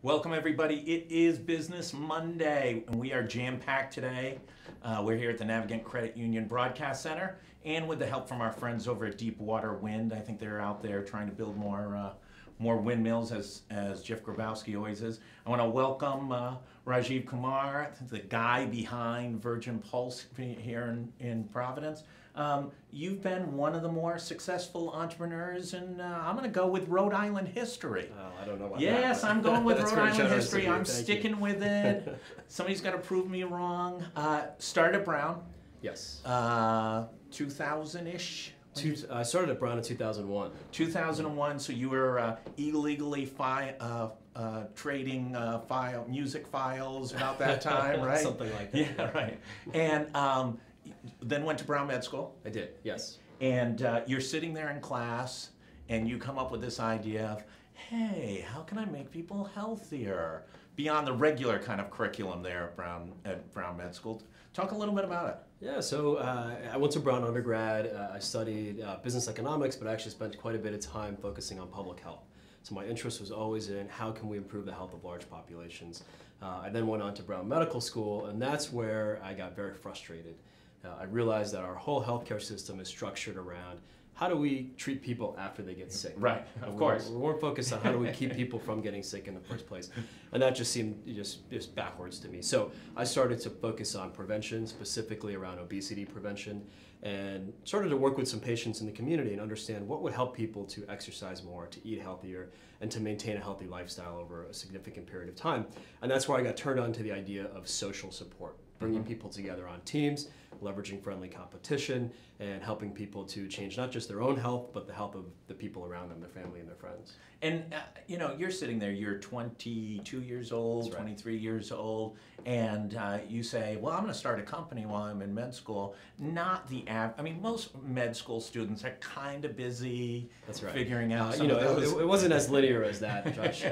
Welcome everybody. It is Business Monday and we are jam-packed today. We're here at the Navigant Credit Union Broadcast Center and with the help from our friends over at Deepwater Wind. I think they're out there trying to build more windmills as Jeff Grabowski always is. I want to welcome Rajiv Kumar, the guy behind Virgin Pulse here in Providence. You've been one of the more successful entrepreneurs, and I'm going to go with Rhode Island history. I don't know about yes, that. I'm going with That's Rhode very Island generous history. of you. I'm Thank sticking you. with it. Somebody's got to prove me wrong. Started at Brown. Yes. 2000-ish. I started at Brown in 2001. 2001. So you were illegally trading music files about that time, right? Something like that. Yeah, right. And then went to Brown Med School. I did, yes. And you're sitting there in class, and you come up with this idea of, hey, how can I make people healthier? Beyond the regular kind of curriculum there at Brown Med School. Talk a little bit about it. Yeah, so I went to Brown undergrad. I studied business economics, but I actually spent quite a bit of time focusing on public health. So my interest was always in how can we improve the health of large populations. I then went on to Brown Medical School, and that's where I got very frustrated. I realized that our whole healthcare system is structured around how do we treat people after they get sick? Right, of course. We weren't focused on how do we keep people from getting sick in the first place. And that just seemed just backwards to me. So I started to focus on prevention, specifically around obesity prevention, and started to work with some patients in the community and understand what would help people to exercise more, to eat healthier, and to maintain a healthy lifestyle over a significant period of time. And that's where I got turned on to the idea of social support, bringing people together on teams, leveraging friendly competition, and helping people to change not just their own health, but the health of the people around them, their family and their friends. And you know, you're sitting there, you're 22 years old, That's right. 23 years old, and you say, well, I'm going to start a company while I'm in med school. Not the I mean, most med school students are kind of busy. That's right. Figuring out you know, it wasn't as linear as that, Josh.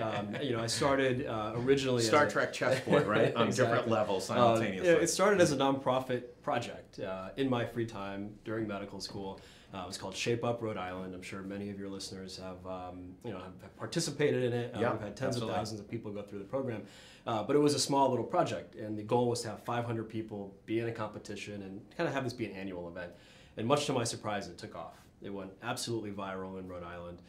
You know, I started originally Star as Trek chessboard, right? On Exactly. different levels simultaneously. It started as a nonprofit project in my free time during medical school. It was called Shape Up Rhode Island. I'm sure many of your listeners have, have participated in it. Yeah, we've had tens absolutely. of thousands of people go through the program. But it was a small little project, and the goal was to have 500 people be in a competition and kind of have this be an annual event. And much to my surprise, it took off. It went absolutely viral in Rhode Island.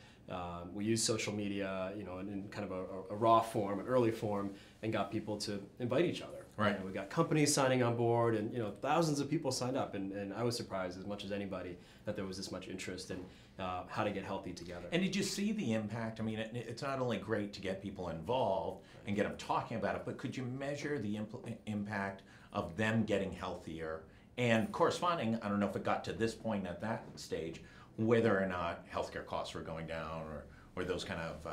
We used social media, you know, in kind of a raw form, an early form, and got people to invite each other. Right. And we got companies signing on board, and you know, thousands of people signed up, and I was surprised as much as anybody that there was this much interest in how to get healthy together. And did you see the impact? I mean, it's not only great to get people involved and get them talking about it, but could you measure the impact of them getting healthier? And corresponding, I don't know if it got to this point at that stage, whether or not healthcare costs were going down or those kind of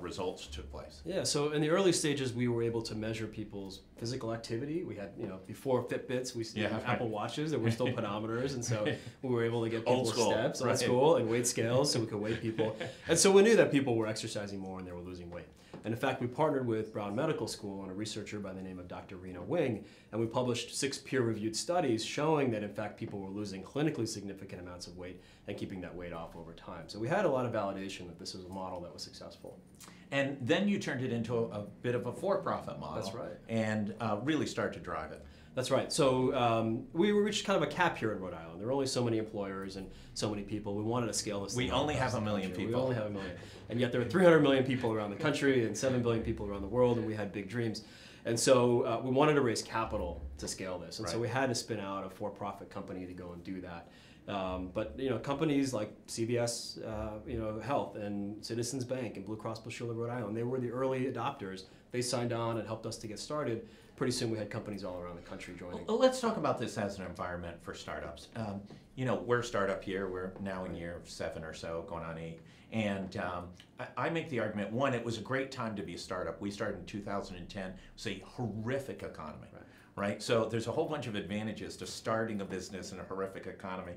results took place. Yeah, so in the early stages, we were able to measure people's physical activity. We had, you know, before Fitbits, we still had Apple Watches, there were still pedometers, and so we were able to get people's steps, old school, and weight scales so we could weigh people. And so we knew that people were exercising more and they were losing weight. And in fact, we partnered with Brown Medical School and a researcher by the name of Dr. Rena Wing, and we published 6 peer-reviewed studies showing that in fact people were losing clinically significant amounts of weight and keeping that weight off over time. So we had a lot of validation that this was a model that was successful. And then you turned it into a bit of a for-profit model. That's right. And really started to drive it. That's right. So we reached kind of a cap here in Rhode Island. There were only so many employers and so many people. We wanted to scale this. We only have 1 million people. We only have 1 million. And yet there are 300 million people around the country and 7 billion people around the world, and we had big dreams. And so we wanted to raise capital to scale this. And so we had to spin out a for-profit company to go and do that. But you know, companies like CVS, Health, and Citizens Bank, and Blue Cross Blue Shield of Rhode Island, they were the early adopters. They signed on and helped us to get started. Pretty soon we had companies all around the country joining. Well, let's talk about this as an environment for startups. You know, we're a startup here. We're now in year 7 or so, going on 8. And I make the argument, one, it was a great time to be a startup. We started in 2010. It was a horrific economy. Right? So there's a whole bunch of advantages to starting a business in a horrific economy.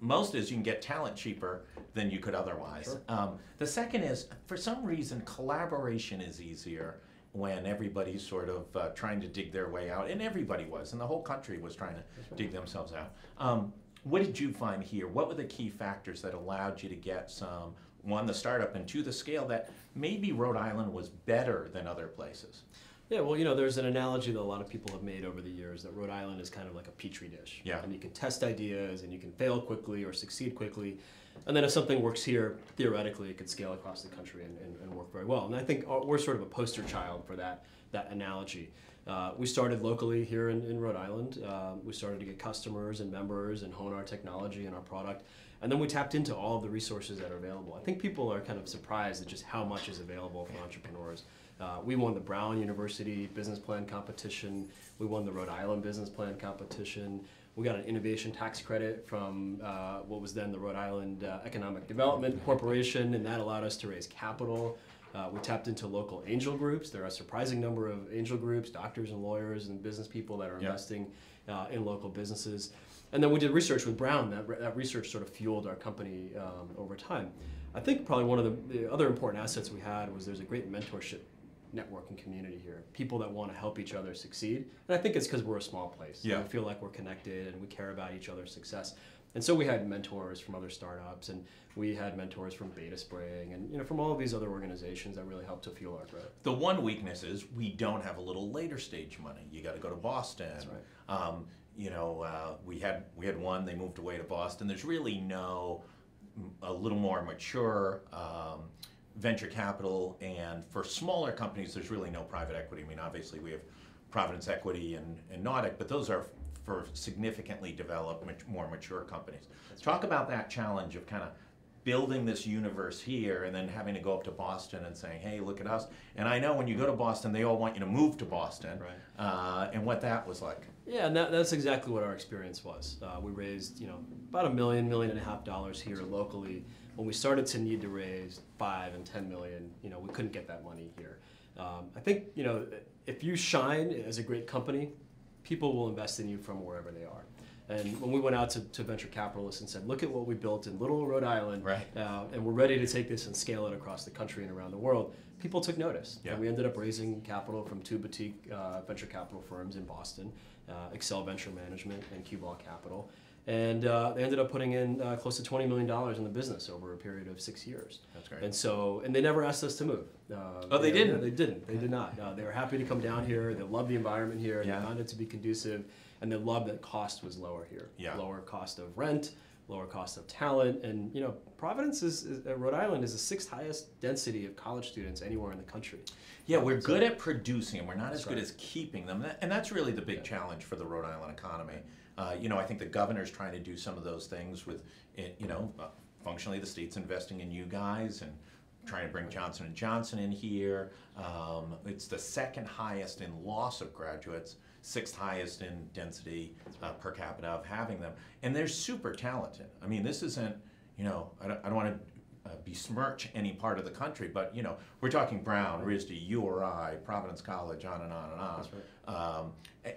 Most is you can get talent cheaper than you could otherwise. Sure. The second is, for some reason, collaboration is easier when everybody's sort of trying to dig their way out, and everybody was, and the whole country was trying to dig themselves out. What did you find here? What were the key factors that allowed you to get some one, the startup, and two, the scale that maybe Rhode Island was better than other places. Yeah, well, there's an analogy that a lot of people have made over the years that Rhode Island is kind of like a petri dish. Yeah. And you can test ideas and you can fail quickly or succeed quickly. And then if something works here, theoretically, it could scale across the country and work very well. And I think we're sort of a poster child for that analogy. We started locally here in Rhode Island. We started to get customers and members and hone our technology and our product. And then we tapped into all of the resources that are available. I think people are kind of surprised at just how much is available for entrepreneurs. We won the Brown University Business Plan Competition. We won the Rhode Island Business Plan Competition. We got an innovation tax credit from what was then the Rhode Island Economic Development Corporation, and that allowed us to raise capital. We tapped into local angel groups. There are a surprising number of angel groups, doctors and lawyers and business people that are investing in local businesses. And then we did research with Brown. That research sort of fueled our company over time. I think probably one of the other important assets we had was there's a great mentorship networking community here. People that want to help each other succeed. And I think it's because we're a small place. Yeah. We feel like we're connected and we care about each other's success. And so we had mentors from other startups, and we had mentors from Beta Spring, and from all of these other organizations that really helped to fuel our growth. The one weakness is we don't have a little later stage money. You got to go to Boston. That's right. We had one. They moved away to Boston. There's really a little more mature venture capital, and for smaller companies, there's really no private equity. I mean, obviously we have Providence Equity and Nautic, but those are for significantly developed, more mature companies. Talk about that challenge of kind of building this universe here and then having to go up to Boston and saying, hey, look at us. And I know when you go to Boston, they all want you to move to Boston, right. And what that was like. Yeah, and that's exactly what our experience was. We raised, about $1 million, $1.5 million here locally. When we started to need to raise $5 and $10 million, we couldn't get that money here. I think, if you shine as a great company, people will invest in you from wherever they are. And when we went out to venture capitalists and said, look at what we built in little Rhode Island, right. And we're ready to take this and scale it across the country and around the world, people took notice. Yeah. And we ended up raising capital from two boutique venture capital firms in Boston, Excel Venture Management and Q-Ball Capital. And they ended up putting in close to $20 million in the business over a period of 6 years. That's great. And they never asked us to move. They didn't? Yeah, they didn't. They did not. They were happy to come down here. They loved the environment here. Yeah. They found it to be conducive. And they loved that cost was lower here. Yeah. Lower cost of rent, lower cost of talent. And, Providence Rhode Island is the sixth highest density of college students anywhere in the country. Yeah, we're good at producing them. We're not as good right. as keeping them. And that's really the big challenge for the Rhode Island economy. I think the governor's trying to do some of those things with, functionally the state's investing in you guys and trying to bring Johnson & Johnson in here. It's the second highest in loss of graduates, sixth highest in density per capita of having them. And they're super talented. I mean, this isn't, I don't want to besmirch any part of the country, but we're talking Brown, RISD, URI, Providence College, on and on and on. That's right.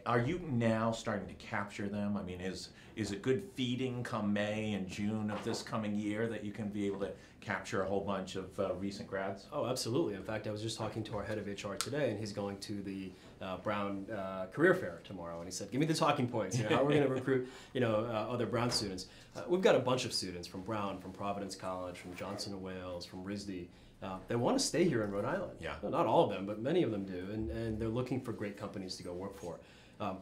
Are you now starting to capture them? I mean, is it good feeding come May and June of this coming year that you can be able to capture a whole bunch of recent grads? Oh, absolutely. In fact, I was just talking to our head of HR today, and he's going to the Brown Career Fair tomorrow, and he said, give me the talking points. How are we going to recruit other Brown students? We've got a bunch of students from Brown, from Providence College, from Johnson & Wales, from RISD. They want to stay here in Rhode Island. Yeah. Well, not all of them, but many of them do, and they're looking for great companies to go work for.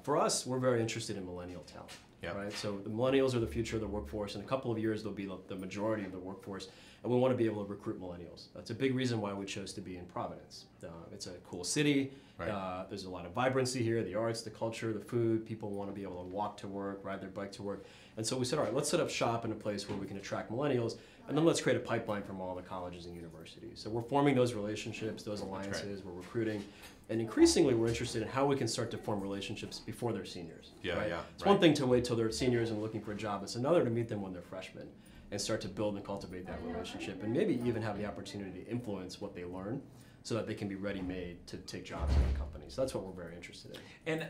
For us, we're very interested in millennial talent. Yeah. Right? So the millennials are the future of the workforce. In a couple of years, they'll be the majority of the workforce, and we want to be able to recruit millennials. That's a big reason why we chose to be in Providence. It's a cool city. Right. There's a lot of vibrancy here, the arts, the culture, the food. People want to be able to walk to work, ride their bike to work. And so we said, all right, let's set up shop in a place where we can attract millennials, and then let's create a pipeline from all the colleges and universities. So we're forming those relationships, those alliances, we're recruiting. And increasingly, we're interested in how we can start to form relationships before they're seniors. Yeah, right? yeah. It's one thing to wait till they're seniors and looking for a job. It's another to meet them when they're freshmen and start to build and cultivate that relationship, and maybe even have the opportunity to influence what they learn so that they can be ready-made to take jobs in the company. So that's what we're very interested in. And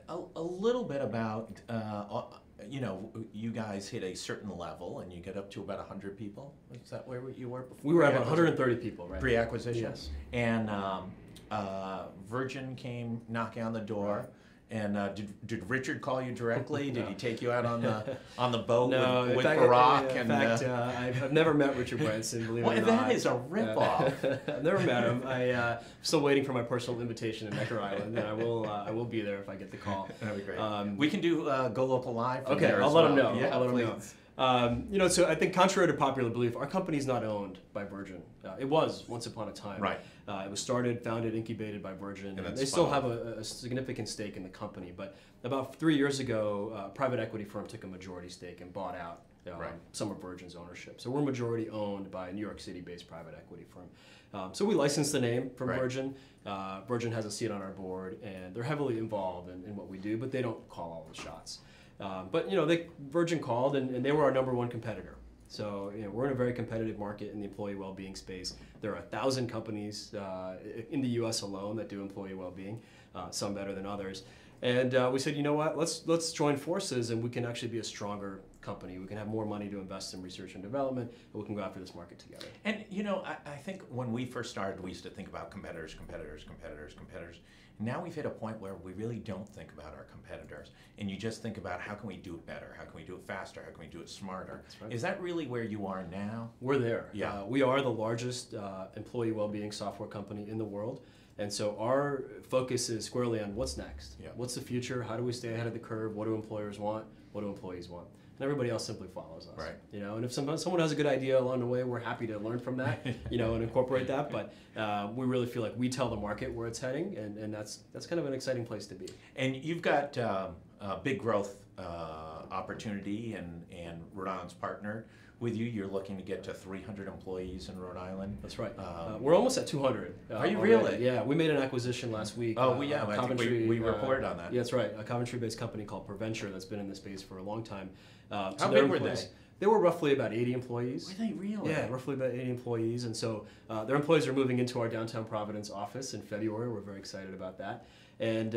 a little bit about, you guys hit a certain level and you get up to about 100 people. Is that where you were before? We were at about 130 people, right? Pre-acquisition? Yes. And Virgin came knocking on the door, And did Richard call you directly? Did he take you out on the boat No, with fact, Barack? in fact, I've never met Richard Branson. Believe it or not. That is a ripoff. I've never met him. I'm still waiting for my personal invitation to Necker Island, and I will be there if I get the call. That'd be great. We can do GoLocal Live. From Okay, there I'll as let well. him know. Yeah, I'll let him please. know. So I think contrary to popular belief, our company is not owned by Virgin. It was once upon a time. Right. It was started, founded, incubated by Virgin. And they still have a significant stake in the company. But about 3 years ago, a private equity firm took a majority stake and bought out some of Virgin's ownership. So we're majority owned by a New York City-based private equity firm. So we licensed the name from Virgin. Virgin has a seat on our board, and they're heavily involved in what we do, but they don't call all the shots. But Virgin called, and they were our #1 competitor. So we're in a very competitive market in the employee well-being space. There are 1,000 companies in the U.S. alone that do employee well-being, some better than others. And we said, you know what? Let's join forces, and we can actually be a stronger company. We can have more money to invest in research and development, and we can go after this market together. And I think when we first started, we used to think about competitors. Now we've hit a point where we really don't think about our competitors, and you just think about how can we do it better, how can we do it faster, how can we do it smarter. That's right. Is that really where you are now? We're there. Yeah. We are the largest employee well-being software company in the world. And so our focus is squarely on what's next. Yeah. What's the future? How do we stay ahead of the curve? What do employers want? What do employees want? And everybody else simply follows us. Right. And if someone has a good idea along the way, we're happy to learn from that, and incorporate that. But we really feel like we tell the market where it's heading, and that's kind of an exciting place to be. And you've got a big growth opportunity, and Rhode Island's partnered with you. You're looking to get to 300 employees in Rhode Island. That's right. We're almost at 200. Are you already. really? Yeah, we made an acquisition last week. Oh, yeah, I think we reported on that. Yeah, that's right. A Coventry-based company called Preventure that's been in the space for a long time. How big were they? They were roughly about 80 employees. Were they really? Yeah, roughly about 80 employees. And so their employees are moving into our downtown Providence office in February. We're very excited about that. And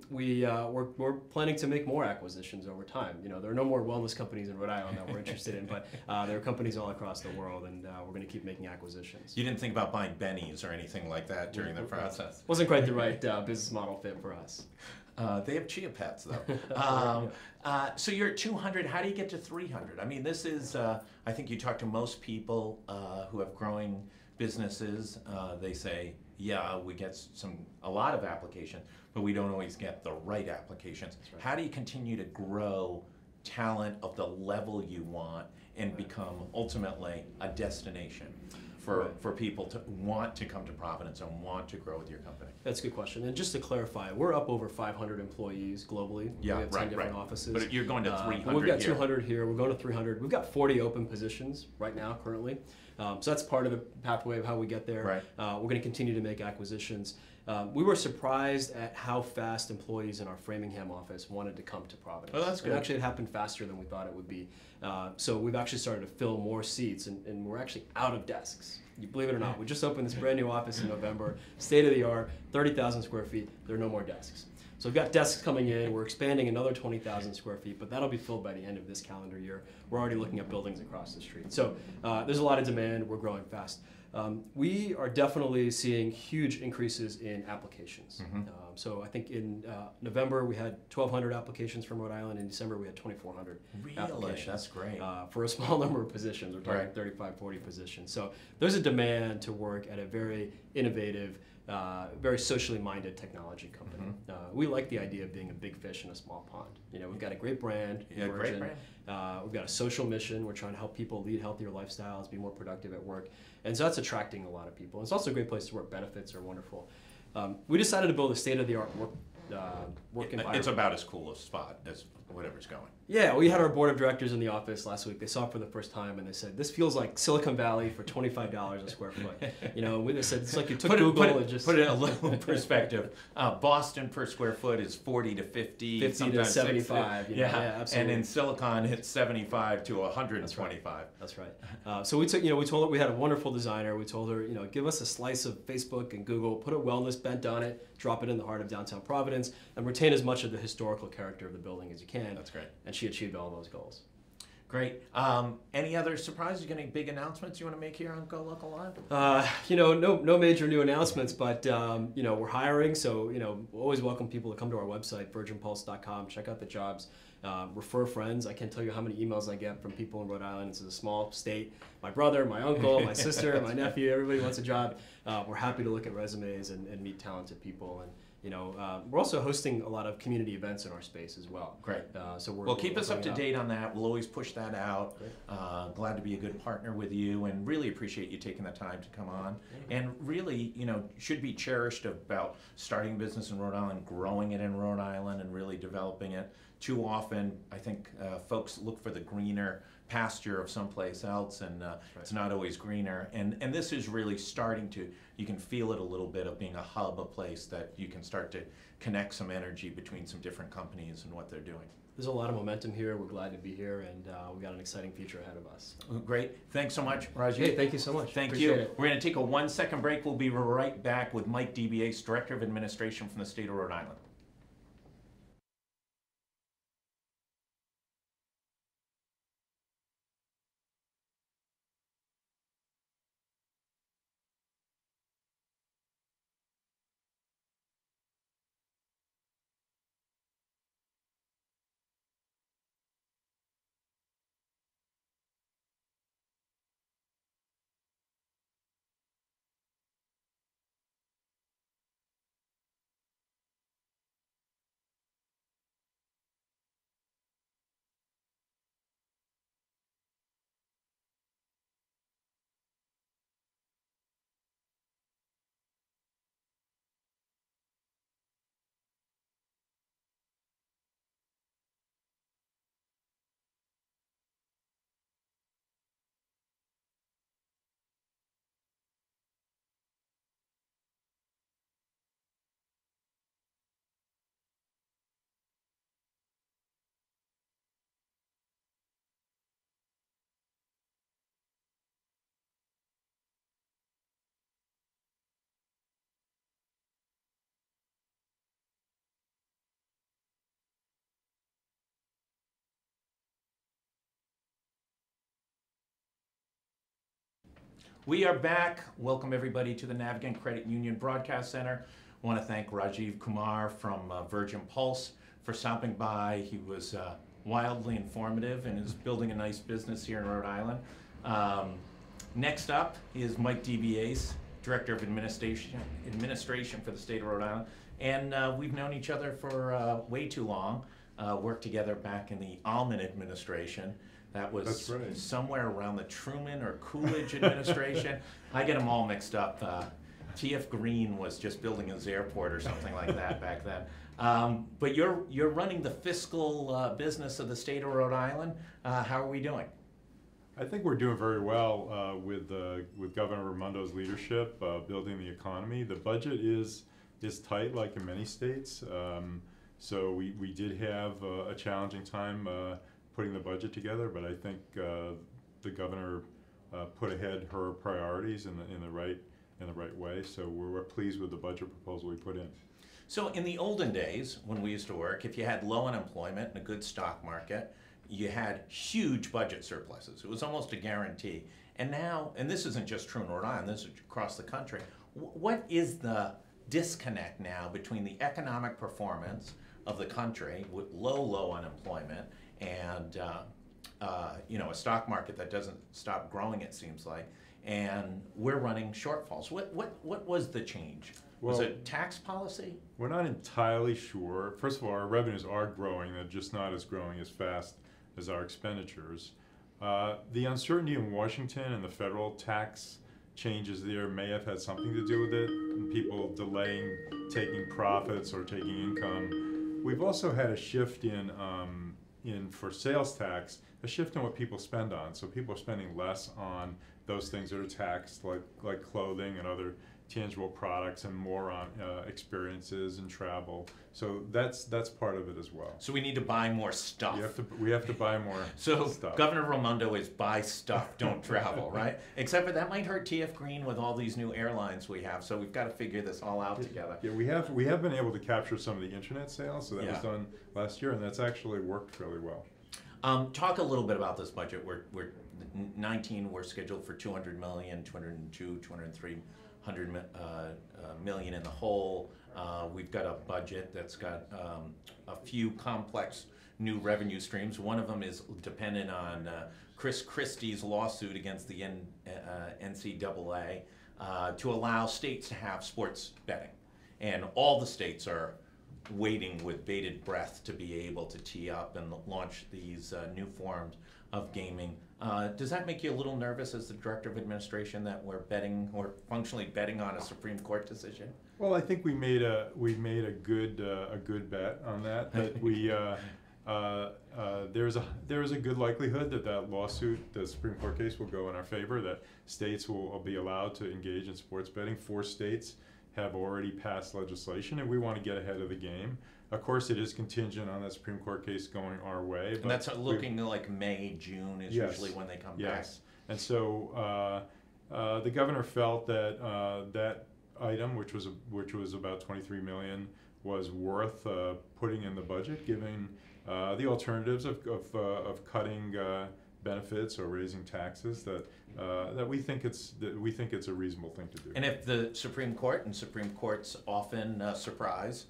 we're planning to make more acquisitions over time. There are no more wellness companies in Rhode Island that we're interested in, but there are companies all across the world, and we're going to keep making acquisitions. You didn't think about buying Benny's or anything like that during the process? Wasn't quite the right business model fit for us. They have chia pets, though. So you're at 200. How do you get to 300? I mean, this is, I think you talk to most people who have growing businesses. They say, yeah, we get a lot of applications, but we don't always get the right applications. Right. How do you continue to grow talent of the level you want and become ultimately a destination for people to want to come to Providence and want to grow with your company? That's a good question. And just to clarify, we're up over 500 employees globally. Yeah, we have 10 different offices. But you're going to 300 we've got here. 200 here. We're going to 300. We've got 40 open positions right now currently. So that's part of the pathway of how we get there. Right. We're going to continue to make acquisitions. We were surprised at how fast employees in our Framingham office wanted to come to Providence. Oh, that's good. And actually, it happened faster than we thought it would be. So we've actually started to fill more seats, and we're actually out of desks. You believe it or not, we just opened this brand new office in November, state of the art, 30,000 square feet. There are no more desks. So we've got desks coming in. We're expanding another 20,000 square feet, but that'll be filled by the end of this calendar year. We're already looking at buildings across the street. So there's a lot of demand. We're growing fast. We are definitely seeing huge increases in applications. Mm-hmm. So I think in November we had 1,200 applications from Rhode Island. In December we had 2,400 applications. That's great. For a small number of positions. We're talking 35, 40 positions. So there's a demand to work at a very innovative, very socially minded technology company. Mm-hmm. We like the idea of being a big fish in a small pond. We've got a great brand. Yeah, great brand. We've got a social mission. We're trying to help people lead healthier lifestyles, be more productive at work. And so that's attracting a lot of people. It's also a great place to work. Benefits are wonderful. We decided to build a state-of-the-art work environment. It's about as cool a spot as whatever's going. Yeah, we had our board of directors in the office last week. They saw it for the first time, and they said, "This feels like Silicon Valley for $25 a square foot." They said it's like you took Google and just put it in a little perspective. Boston per square foot is 40 to 50, 50 to 75. Yeah, absolutely. And in Silicon, it's 75 to 125. That's right. So we told her we had a wonderful designer. We told her, give us a slice of Facebook and Google, put a wellness bent on it, drop it in the heart of downtown Providence, and retain as much of the historical character of the building as you can. That's great. And she achieved all those goals. Great. Any other surprises? Any big announcements you want to make here on GoLocal Live? No major new announcements, but we're hiring, so always welcome people to come to our website, virginpulse.com, check out the jobs, refer friends. I can't tell you how many emails I get from people in Rhode Island. It's a small state. My brother, my uncle, my sister, my nephew, everybody wants a job. We're happy to look at resumes and meet talented people. And we're also hosting a lot of community events in our space as well. Great. So keep us up to date on that. We'll always push that out. Glad to be a good partner with you, and really appreciate you taking the time to come on. And really, should be cherished about starting business in Rhode Island, growing it in Rhode Island, and really developing it. Too often, I think folks look for the greener pasture of someplace else, and it's not always greener. And this is really starting to, you can feel it a little bit of being a hub, a place that you can start to connect some energy between some different companies and what they're doing. There's a lot of momentum here. We're glad to be here, and we've got an exciting future ahead of us. Great. Thanks so much, Rajiv. Hey, thank you so much. Thank Appreciate you. it. We're going to take a 1-second break. We'll be right back with Mike DeBiase, Director of Administration from the state of Rhode Island. We are back. Welcome everybody to the Navigant Credit Union Broadcast Center. I want to thank Rajiv Kumar from Virgin Pulse for stopping by. He was wildly informative and is building a nice business here in Rhode Island. Next up is Mike DeBiase, Director of Administration for the state of Rhode Island. And we've known each other for way too long. Worked together back in the Almond administration. That was somewhere around the Truman or Coolidge administration. I get them all mixed up. T.F. Green was just building his airport or something like that back then. But you're running the fiscal business of the state of Rhode Island. How are we doing? I think we're doing very well with Governor Raimondo's leadership, building the economy. The budget is tight, like in many states. So we did have a challenging time putting the budget together, but I think the governor put ahead her priorities in the right way. So we're pleased with the budget proposal we put in. So in the olden days, when we used to work, if you had low unemployment and a good stock market, you had huge budget surpluses. It was almost a guarantee. And now, and this isn't just true in Rhode Island, this is across the country, what is the disconnect now between the economic performance of the country with low unemployment and a stock market that doesn't stop growing, it seems like, and we're running shortfalls? What was the change? Was it tax policy? We're not entirely sure. First of all, our revenues are growing. They're just not growing as fast as our expenditures. The uncertainty in Washington and the federal tax changes there may have had something to do with it, and people delaying taking profits or taking income. We've also had a shift in for sales tax, a shift in what people spend on. So people are spending less on those things that are taxed, like clothing and other tangible products, and more on experiences and travel. So that's part of it as well. So we need to buy more stuff. We have to buy more stuff. Governor Raimondo is buy stuff, don't travel, right? Except for that might hurt TF Green with all these new airlines we have. So we've got to figure this all out together. Yeah, we have been able to capture some of the internet sales. So that was done last year, and that's actually worked fairly well. Talk a little bit about this budget. We're 19. We're scheduled for 200 million, 202, 203 million in the hole. We've got a budget that's got a few complex new revenue streams. One of them is dependent on Chris Christie's lawsuit against the NCAA to allow states to have sports betting. And all the states are waiting with bated breath to be able to tee up and launch these new forms of gaming. Does that make you a little nervous as the director of administration that we're betting or functionally betting on a Supreme Court decision? Well, I think we made a good bet on that. That we there's a good likelihood that lawsuit, the Supreme Court case, will go in our favor. That states will be allowed to engage in sports betting. 4 states have already passed legislation, and we want to get ahead of the game. Of course, it is contingent on that Supreme Court case going our way. And that's looking like May, June is usually when they come back. Yes, and so the governor felt that that item, which was about 23 million, was worth putting in the budget, given the alternatives of cutting benefits or raising taxes. That we think it's a reasonable thing to do. And if the Supreme Court, and Supreme Courts often surprise,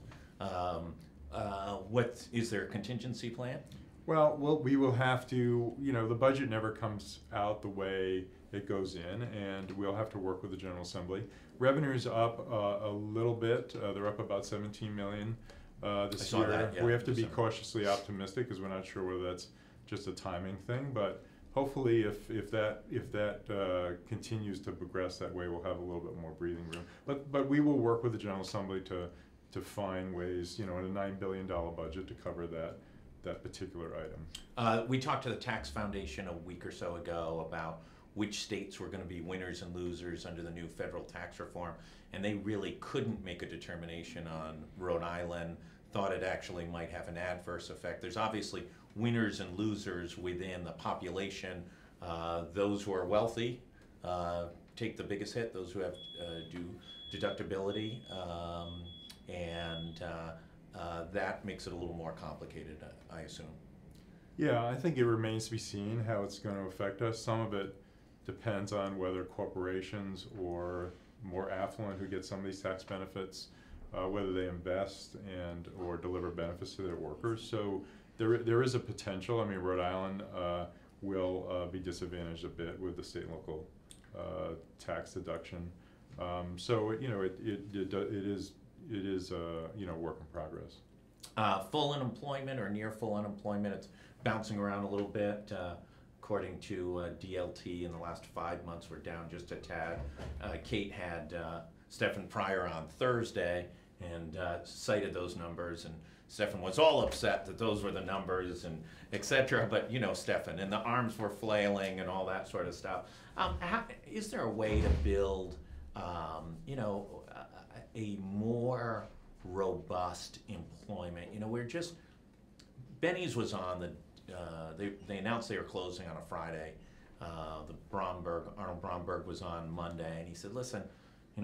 what is there a contingency plan? Well, we will have to, the budget never comes out the way it goes in, and we'll have to work with the General Assembly. Revenue's up a little bit. They're up about 17 million this year. That, yeah. We have to be cautiously optimistic because we're not sure whether that's just a timing thing, but hopefully if that continues to progress that way, we'll have a little bit more breathing room. But we will work with the General Assembly to find ways, in a $9 billion budget to cover that particular item. We talked to the Tax Foundation a week or so ago about which states were going to be winners and losers under the new federal tax reform, and they really couldn't make a determination on Rhode Island, thought it actually might have an adverse effect. There's obviously winners and losers within the population. Those who are wealthy take the biggest hit, those who have deductibility, and that makes it a little more complicated, I assume. Yeah, I think it remains to be seen how it's going to affect us. Some of it depends on whether corporations or more affluent who get some of these tax benefits, whether they invest or deliver benefits to their workers. So there is a potential. I mean, Rhode Island will be disadvantaged a bit with the state and local tax deduction. So it is work in progress. Full unemployment or near full unemployment, it's bouncing around a little bit. According to DLT, in the last 5 months, we're down just a tad. Kate had Stephen Pryor on Thursday and cited those numbers, and Stephen was all upset that those were the numbers and etc. But Stephen, and the arms were flailing and all that sort of stuff. Is there a way to build, a more robust employment? Benny's was on the. They announced they were closing on a Friday. Arnold Bromberg was on Monday, and he said, listen,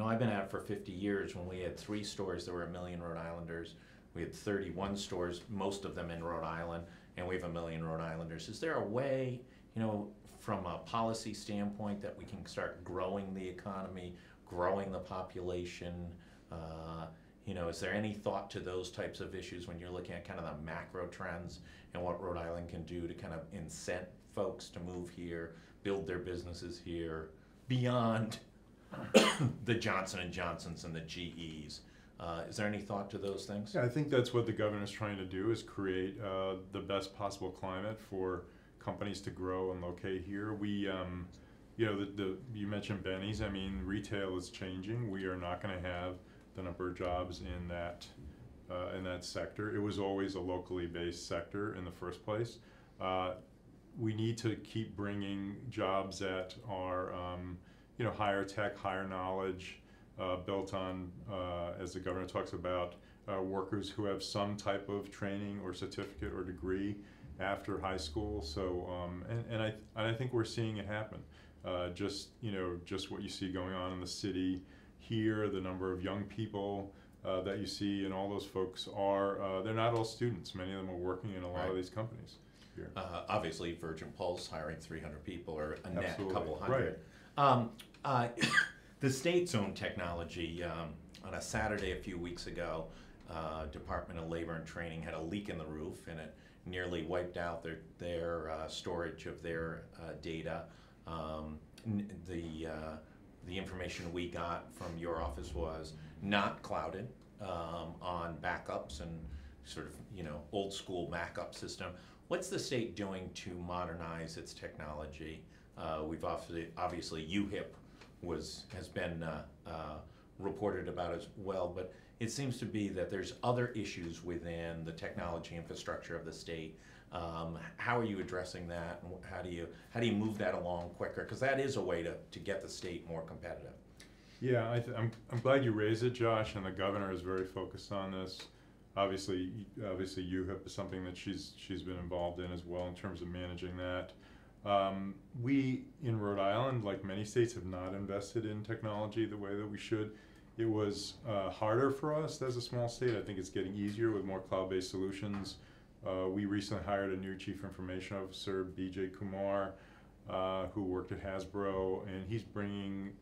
I've been at it for 50 years. When we had 3 stores, there were 1 million Rhode Islanders. We had 31 stores, most of them in Rhode Island, and we have 1 million Rhode Islanders. Is there a way, from a policy standpoint, that we can start growing the economy, growing the population? Is there any thought to those types of issues when you're looking at kind of the macro trends and what Rhode Island can do to kind of incent folks to move here, build their businesses here, beyond the Johnson & Johnsons and the GEs? Is there any thought to those things? Yeah, I think that's what the governor's trying to do, is create the best possible climate for companies to grow and locate here. We, you mentioned Benny's. I mean, retail is changing. We are not going to have the number of jobs in that sector. It was always a locally based sector in the first place. We need to keep bringing jobs that are, higher tech, higher knowledge, built on, as the governor talks about, workers who have some type of training or certificate or degree after high school. So, and I think we're seeing it happen. Just what you see going on in the city here, the number of young people that you see, and all those folks they're not all students. Many of them are working in a lot of these companies. year. Obviously, Virgin Pulse hiring 300 people or a net Absolutely. couple hundred. The state's own technology, on a Saturday a few weeks ago, Department of Labor and Training had a leak in the roof, and it nearly wiped out their storage of their data. The information we got from your office was not clouded, on backups and sort of, old school backup system. What's the state doing to modernize its technology? We've obviously UHIP has been reported about as well, but it seems to be that there's other issues within the technology infrastructure of the state. How are you addressing that, and how do you move that along quicker? Because that is a way to get the state more competitive. Yeah, I'm glad you raised it, Josh, and the governor is very focused on this. Obviously, UHIP is something that she's been involved in as well in terms of managing that. We in Rhode Island, like many states, have not invested in technology the way that we should. It was harder for us as a small state. I think it's getting easier with more cloud-based solutions. We recently hired a new chief information officer, BJ Kumar, who worked at Hasbro, and he's bringing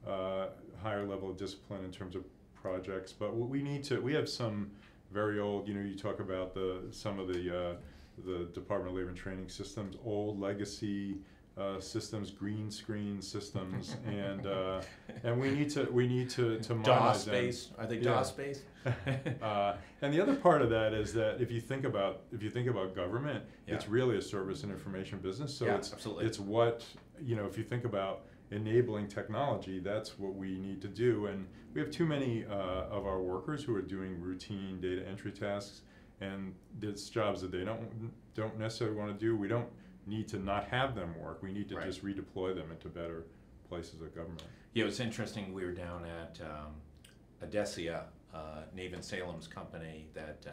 higher level of discipline in terms of projects. But what we have some very old, you talk about some of the Department of Labor and Training systems, old legacy systems, green screen systems, and we need to modernize them. DOS-based? Are they DOS-based? And the other part of that is that if you think about government, Yeah. it's really a service and information business. So Yeah, it's absolutely. it's what if you think about enabling technology, that's what we need to do. And we have too many of our workers who are doing routine data entry tasks, and it's jobs that they don't necessarily want to do. We don't need to not have them work. We need to Right. just redeploy them into better places of government. Yeah, it was interesting. We were down at Adesia, Navin Salem's company, that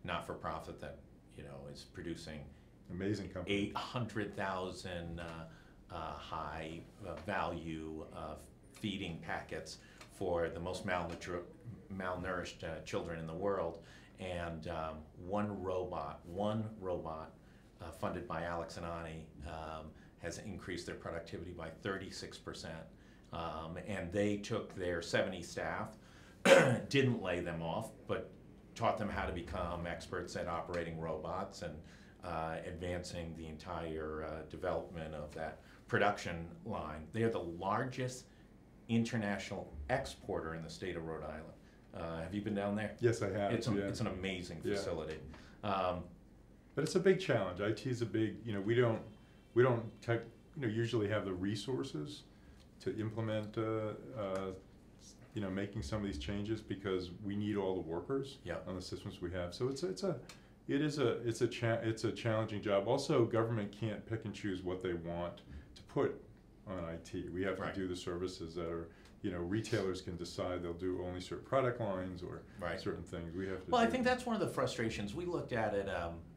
not-for-profit that is producing Amazing company. 800,000 high value feeding packets for the most malnourished children in the world, and one robot funded by Alex and Ani has increased their productivity by 36%, and they took their 70 staff, didn't lay them off, but taught them how to become experts at operating robots and advancing the entire development of that production line. They are the largest international exporter in the state of Rhode Island. Have you been down there? Yes, I have. It's yeah. an amazing Yeah. facility. But it's a big challenge. IT is a big, we don't usually have the resources to implement, making some of these changes, because we need all the workers Yeah. on the systems we have. So it's a challenging job. Also, government can't pick and choose what they want to put on IT. We have Right. to do the services that are, retailers can decide they'll do only certain product lines or Right. certain things. We have to. Well, I think that's one of the frustrations. We looked at it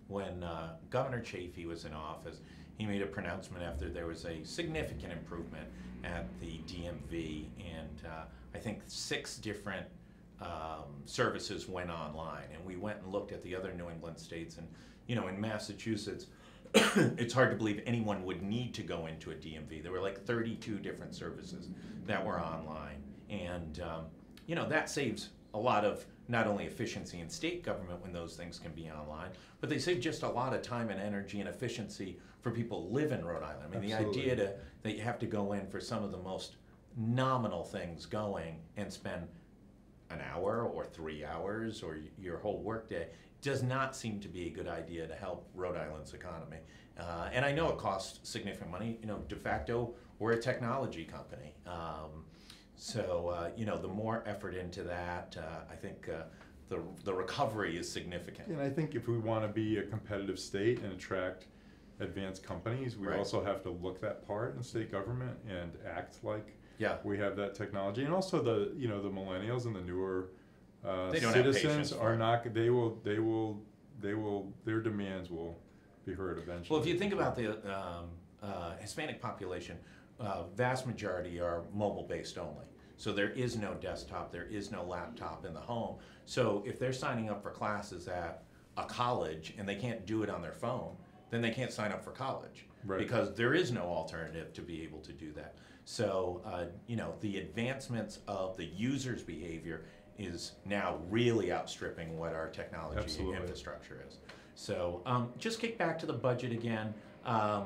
when Governor Chafee was in office. He made a pronouncement after there was a significant improvement at the DMV, and I think 6 different services went online. And we went and looked at the other New England states, and in Massachusetts, it's hard to believe anyone would need to go into a DMV. There were like 32 different services that were online, and that saves a lot of not only efficiency in state government when those things can be online, but they save just a lot of time and energy and efficiency for people who live in Rhode Island. I mean, Absolutely. the idea that you have to go in for some of the most nominal things going and spend an hour or 3 hours or your whole workday does not seem to be a good idea to help Rhode Island's economy. And I know it costs significant money. De facto, we're a technology company. So the more effort into that, I think the recovery is significant. And I think if we want to be a competitive state and attract advanced companies, we Right. also have to look that part in state government and act like Yeah. we have that technology. And also the millennials and the newer They don't have patience citizens for are it. not. Their demands will be heard eventually. Well, if you think about the Hispanic population, vast majority are mobile-based only. So there is no desktop, there is no laptop in the home. So if they're signing up for classes at a college and they can't do it on their phone, then they can't sign up for college. Right. Because there is no alternative to be able to do that. So, the advancements of the user's behavior is now really outstripping what our technology Absolutely. infrastructure is. So, just kick back to the budget again. How's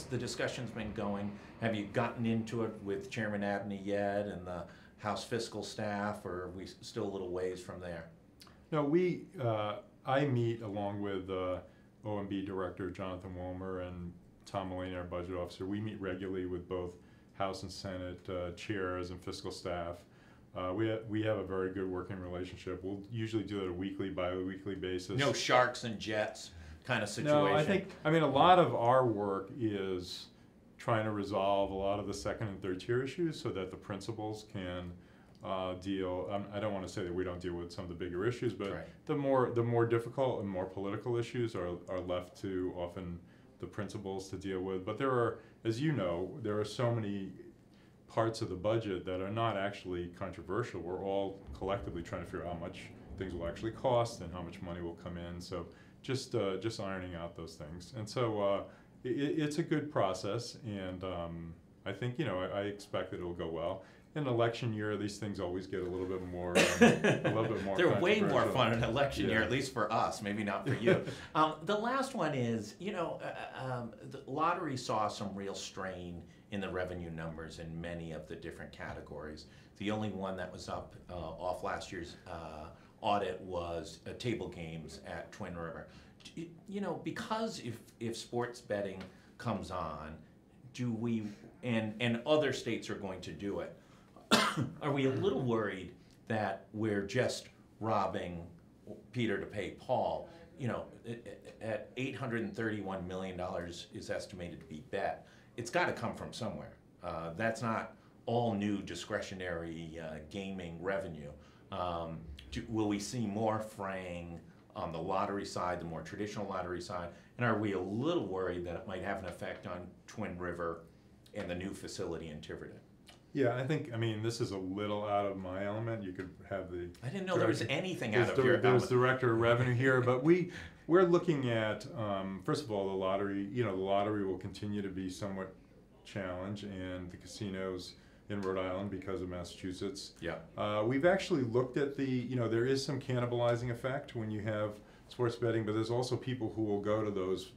the discussions been going? Have you gotten into it with Chairman Abney yet and the House fiscal staff, or are we still a little ways from there? No, I meet along with OMB Director Jonathan Wilmer and Tom Mulaney, our budget officer. We meet regularly with both House and Senate chairs and fiscal staff. We have a very good working relationship. We'll usually do it a weekly, bi-weekly basis. No sharks and jets kind of situation. No, a lot of our work is trying to resolve a lot of the second and third tier issues so that the principals can deal. I don't want to say that we don't deal with some of the bigger issues, but Right. the more difficult and more political issues are left to often the principals to deal with. But there are, as you know, there are so many parts of the budget that are not actually controversial. We're all collectively trying to figure out how much things will actually cost and how much money will come in. So just ironing out those things. And so it's a good process, and I think I expect that it'll go well. In an election year, these things always get a little bit more. They're way more controversial. fun in an election year, Yeah. at least for us. Maybe not for you. The last one is, the lottery saw some real strain in the revenue numbers in many of the different categories. The only one that was up off last year's audit was table games at Twin River. Because if sports betting comes on, do we and other states are going to do it? Are we a little worried that we're just robbing Peter to pay Paul? At $831 million is estimated to be bet. It's got to come from somewhere. That's not all new discretionary gaming revenue. Will we see more fraying on the lottery side, the more traditional lottery side? And are we a little worried that it might have an effect on Twin River and the new facility in Tiverton? Yeah, this is a little out of my element. You could have the. I didn't know there was anything out of There's your there's Director of Revenue here, but we're looking at first of all the lottery. The lottery will continue to be somewhat challenged, and the casinos in Rhode Island because of Massachusetts. Yeah. We've actually looked at there is some cannibalizing effect when you have sports betting, but there's also people who will go to those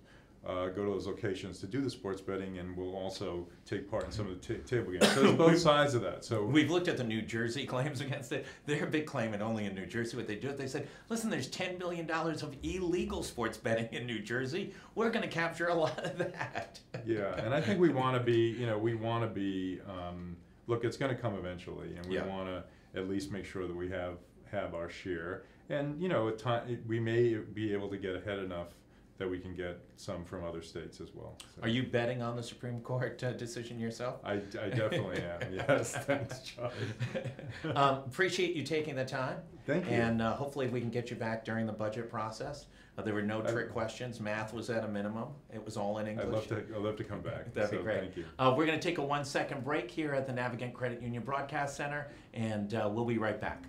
locations to do the sports betting and will also take part in some of the table games. So there's both sides of that. So we've looked at the New Jersey claims against it. They're a big claimant only in New Jersey. What they do, they said, listen, there's $10 billion of illegal sports betting in New Jersey. We're going to capture a lot of that. Yeah, and I think we want to be, look, it's going to come eventually, and we want to at least make sure that we have our share. And, at time, we may be able to get ahead enough that we can get some from other states as well. So. Are you betting on the Supreme Court decision yourself? I definitely am, yes. Thanks, Charlie. Appreciate you taking the time. Thank you. And hopefully we can get you back during the budget process. There were no trick questions. Math was at a minimum. It was all in English. I'd love to come back. That'd be great. Thank you. We're going to take a 1-second break here at the Navigant Credit Union Broadcast Center, and we'll be right back.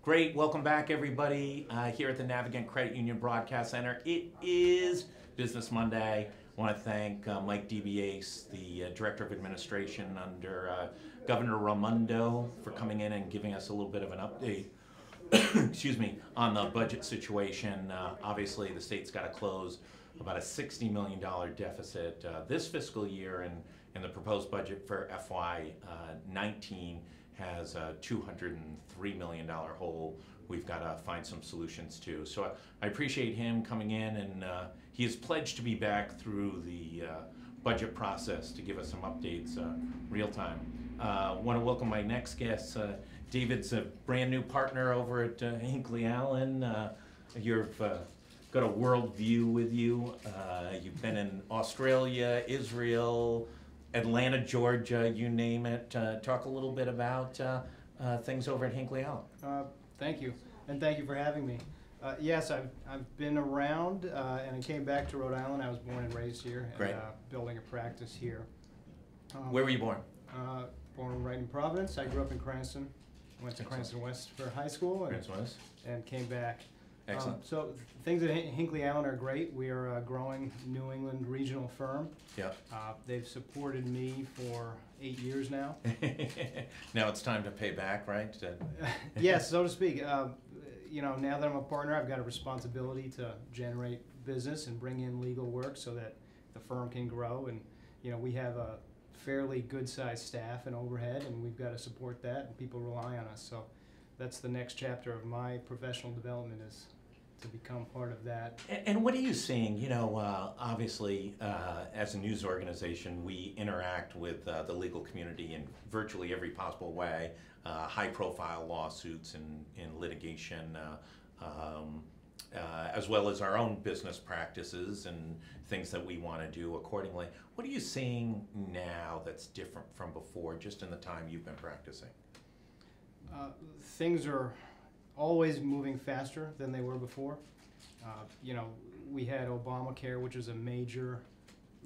Great, welcome back everybody here at the Navigant Credit Union Broadcast Center. It is Business Monday. I want to thank Mike DeBiase, the Director of Administration under Governor Raimondo, for coming in and giving us a little bit of an update excuse me, on the budget situation. Obviously the state's got to close about a $60 million deficit this fiscal year, and and the proposed budget for FY19 has a $203 million hole we've got to find some solutions to. So I appreciate him coming in, and he has pledged to be back through the budget process to give us some updates real time. Want to welcome my next guest. David's a brand new partner over at Hinckley Allen. You've got a world view with you. You've been in Australia, Israel, Atlanta, Georgia, you name it. Talk a little bit about things over at Hinckley Allen. Thank you, and thank you for having me. Yes, I've been around, and I came back to Rhode Island. I was born and raised here, Great. and building a practice here. Where were you born? Born right in Providence. I grew up in Cranston. Went to Cranston West for high school, and came back. Excellent. So things at Hinckley Allen are great. We are a growing New England regional firm. Yeah. They've supported me for 8 years now. Now it's time to pay back, right? Yes, so to speak. You know, now that I'm a partner, I've got a responsibility to generate business and bring in legal work so that the firm can grow. And you know, we have a fairly good-sized staff and overhead, and we've got to support that, and people rely on us. So that's the next chapter of my professional development, is to become part of that. And what are you seeing? You know, obviously, as a news organization, we interact with the legal community in virtually every possible way. High-profile lawsuits and litigation, as well as our own business practices and things that we want to do accordingly. What are you seeing now that's different from before, just in the time you've been practicing? Things are always moving faster than they were before. You know, we had Obamacare, which was a major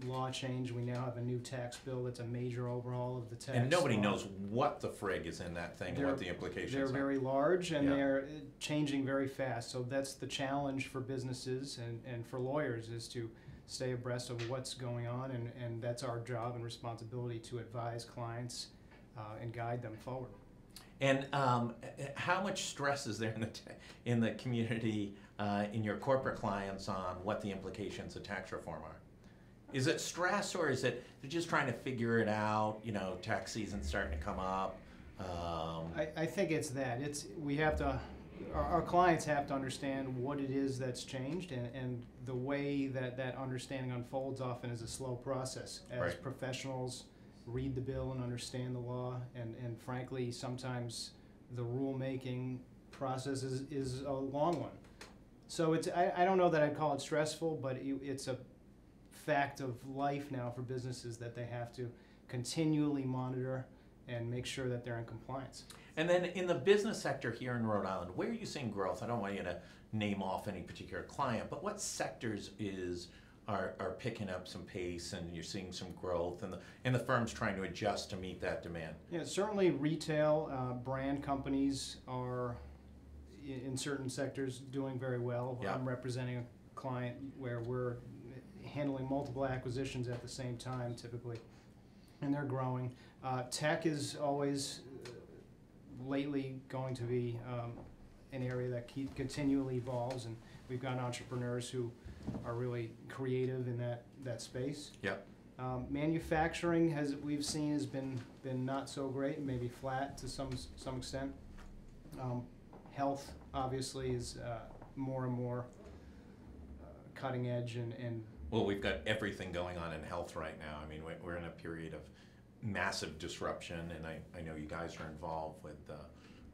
law change. We now have a new tax bill that's a major overhaul of the tax And nobody law. knows what the frig is in that thing and what the implications They're are. very large, and Yeah. they're changing very fast. So that's the challenge for businesses and for lawyers, is to stay abreast of what's going on, and that's our job and responsibility, to advise clients and guide them forward. And how much stress is there in the community, in your corporate clients, on what the implications of tax reform are? Is it stress, or is it they're just trying to figure it out? You know, tax season's starting to come up. I think it's that. We have to, our clients have to understand what it is that's changed, and the way that understanding unfolds often is a slow process. As Right. professionals read the bill and understand the law, and frankly, sometimes the rulemaking process is a long one. So I don't know that I'd call it stressful, but it's a fact of life now for businesses that they have to continually monitor and make sure that they're in compliance. And then in the business sector here in Rhode Island, where are you seeing growth? I don't want you to name off any particular client, but what sectors are picking up some pace, and you're seeing some growth, and the firm's trying to adjust to meet that demand? Yeah, certainly retail brand companies are in certain sectors doing very well. Yeah. I'm representing a client where we're handling multiple acquisitions at the same time, typically, and they're growing. Tech is always lately going to be an area that continually evolves, and we've got entrepreneurs who are really creative in that space. Yep. Manufacturing, we've seen, has been not so great, maybe flat to some extent. Health obviously is more and more cutting edge, and Well, we've got everything going on in health right now. I mean, we're in a period of massive disruption, and I know you guys are involved with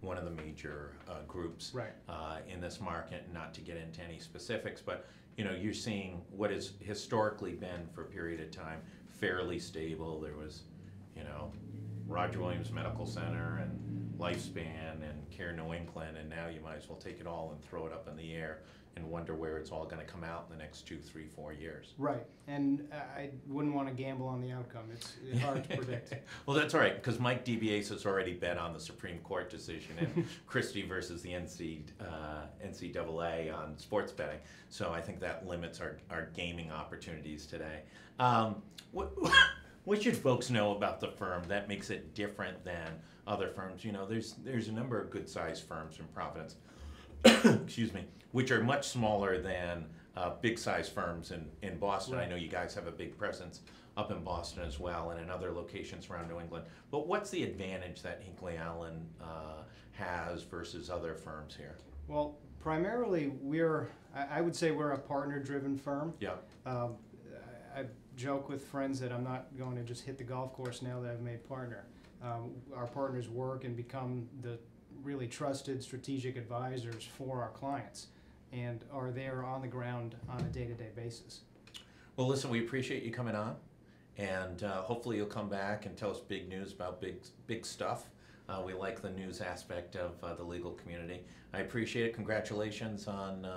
one of the major groups right. In this market. Not to get into any specifics, but you know, you're seeing what has historically been, for a period of time, fairly stable. There was, you know, Roger Williams Medical Center and Lifespan and Care New England, and now you might as well take it all and throw it up in the air and wonder where it's all going to come out in the next 2, 3, 4 years. Right, and I wouldn't want to gamble on the outcome. It's hard to predict. Well, that's all right, because Mike DiBiase has already bet on the Supreme Court decision in Christie versus the NCAA on sports betting. So I think that limits our gaming opportunities today. What should folks know about the firm that makes it different than other firms? You know, there's a number of good-sized firms in Providence, excuse me, which are much smaller than big size firms in Boston. I Right. know you guys have a big presence up in Boston as well and in other locations around New England. But what's the advantage that Hinckley Allen has versus other firms here? Well, primarily, I would say we're a partner-driven firm. Yeah. I joke with friends that I'm not going to just hit the golf course now that I've made partner. Our partners work and become the really trusted strategic advisors for our clients and are there on the ground on a day-to-day basis. Well, listen, we appreciate you coming on, and hopefully you'll come back and tell us big news about big stuff. We like the news aspect of the legal community. I appreciate it. Congratulations on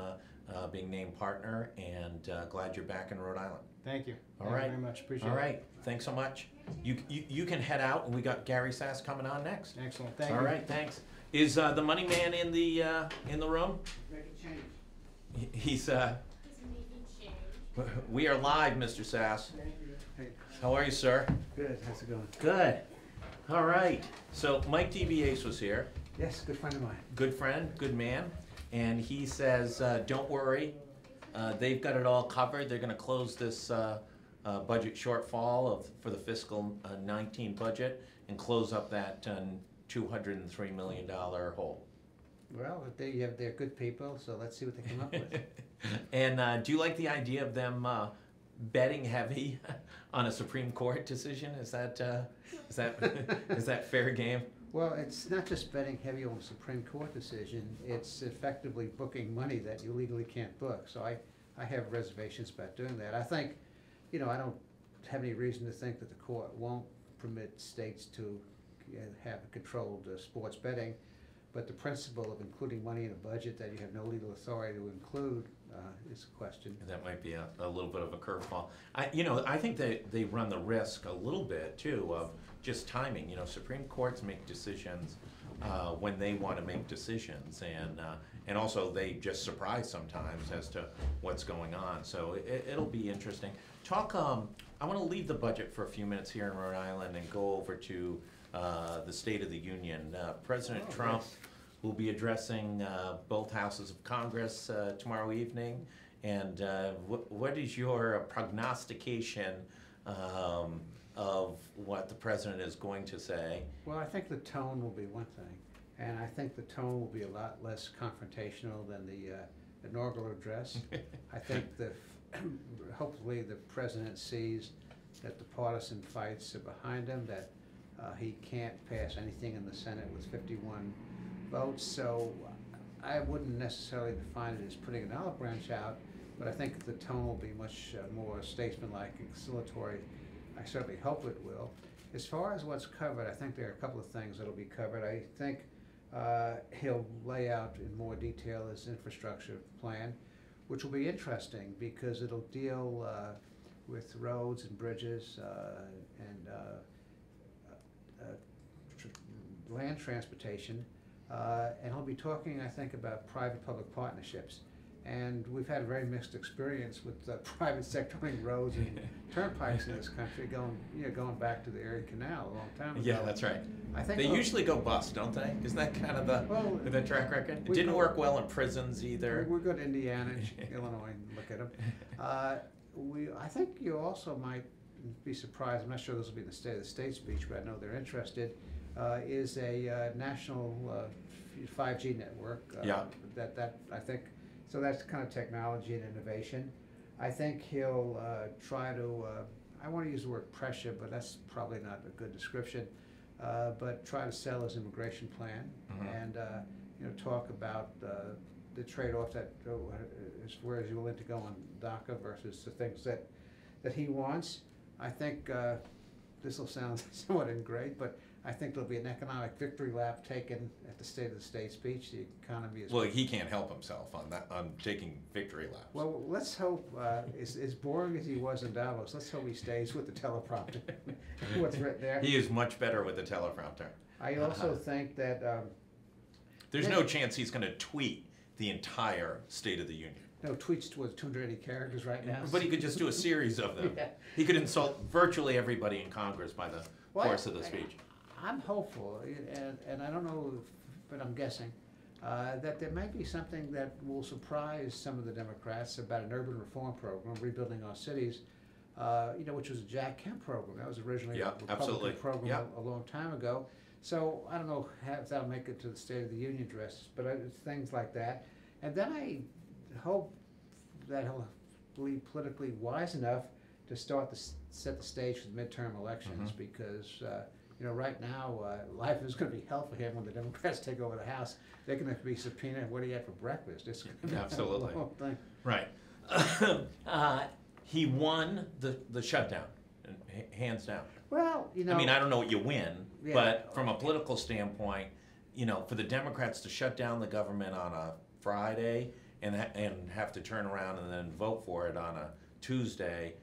being named partner, and glad you're back in Rhode Island. Thank you. All Thank right. you very much. Appreciate All it. right. Thanks so much. You can head out, and we got Gary Sass coming on next. Excellent. Thank you. All right. Thanks. Is the money man in the room? He's we are live, Mr. Sass. Hey, How are you, sir? good. How's it going? Good. All right. So Mike DBAce was here. Yes, good friend of mine. Good friend, good man. And he says, don't worry. They've got it all covered. They're going to close this budget shortfall for the fiscal 19 budget and close up that $203 million hole. Well, they're good people, so let's see what they come up with. And do you like the idea of them betting heavy on a Supreme Court decision? Is that fair game? Well, it's not just betting heavy on a Supreme Court decision, it's effectively booking money that you legally can't book. So I have reservations about doing that. I think, I don't have any reason to think that the court won't permit states to have controlled sports betting. But the principle of including money in a budget that you have no legal authority to include is a question. That might be a little bit of a curveball. I think they run the risk a little bit too of just timing. Supreme Courts make decisions when they want to make decisions, and also they just surprise sometimes as to what's going on. So it'll be interesting. I want to leave the budget for a few minutes here in Rhode Island and go over to the State of the Union. President Trump will be addressing both houses of Congress tomorrow evening. And what is your prognostication of what the president is going to say? Well, I think the tone will be one thing, and I think the tone will be a lot less confrontational than the inaugural address. I think hopefully the president sees that the partisan fights are behind him, that he can't pass anything in the Senate with 51 votes, so I wouldn't necessarily define it as putting an olive branch out, but I think the tone will be much more statesmanlike and conciliatory. I certainly hope it will. As far as what's covered, I think there are a couple of things that will be covered. I think he'll lay out in more detail his infrastructure plan, which will be interesting because it'll deal with roads and bridges and land transportation, and he'll be talking, I think, about private-public partnerships. And we've had a very mixed experience with private sectoring roads and turnpikes in this country, going back to the Erie Canal a long time ago. Yeah, that's right. I think They usually go bust, don't they? Isn't that kind of the track record? It we didn't go- work well in prisons either. We're good Indiana, Illinois, look at them. I think you also might be surprised, I'm not sure this will be the State of the State speech, but I know they're interested, is a national 5G network. Yeah. That I think, so that's kind of technology and innovation. I think he'll try to, I want to use the word pressure, but that's probably not a good description, but try to sell his immigration plan and talk about the trade-off that is where is he willing to go on DACA versus the things that he wants. I think this will sound somewhat ingrate, but I think there'll be an economic victory lap taken at the State of the State speech. The economy is Well, he can't help himself on taking victory laps. well. Let's hope, as boring as he was in Davos, let's hope he stays with the teleprompter. What's written there. He is much better with the teleprompter. I also think that There's no chance he's going to tweet the entire State of the Union. no tweets with 280 characters right now. But he could just do a series of them. Yeah. He could insult virtually everybody in Congress by the course of the speech. I'm hopeful, and I don't know, but I'm guessing. that there might be something that will surprise some of the Democrats about an urban reform program, rebuilding our cities, which was a Jack Kemp program. That was originally Yeah, a Republican absolutely. program Yeah. a long time ago. So I don't know if that'll make it to the State of the Union address, but it's things like that. And then I hope that he'll be politically wise enough to set the stage for the midterm elections, because right now life is going to be hell for him when the Democrats take over the House. They're going to be subpoenaed. What do you have for breakfast? It's going to be Absolutely. a whole thing. Right. He won the shutdown, hands down. Well, I mean, I don't know what you win, Yeah. but from a political standpoint, for the Democrats to shut down the government on a Friday and have to turn around and then vote for it on a Tuesday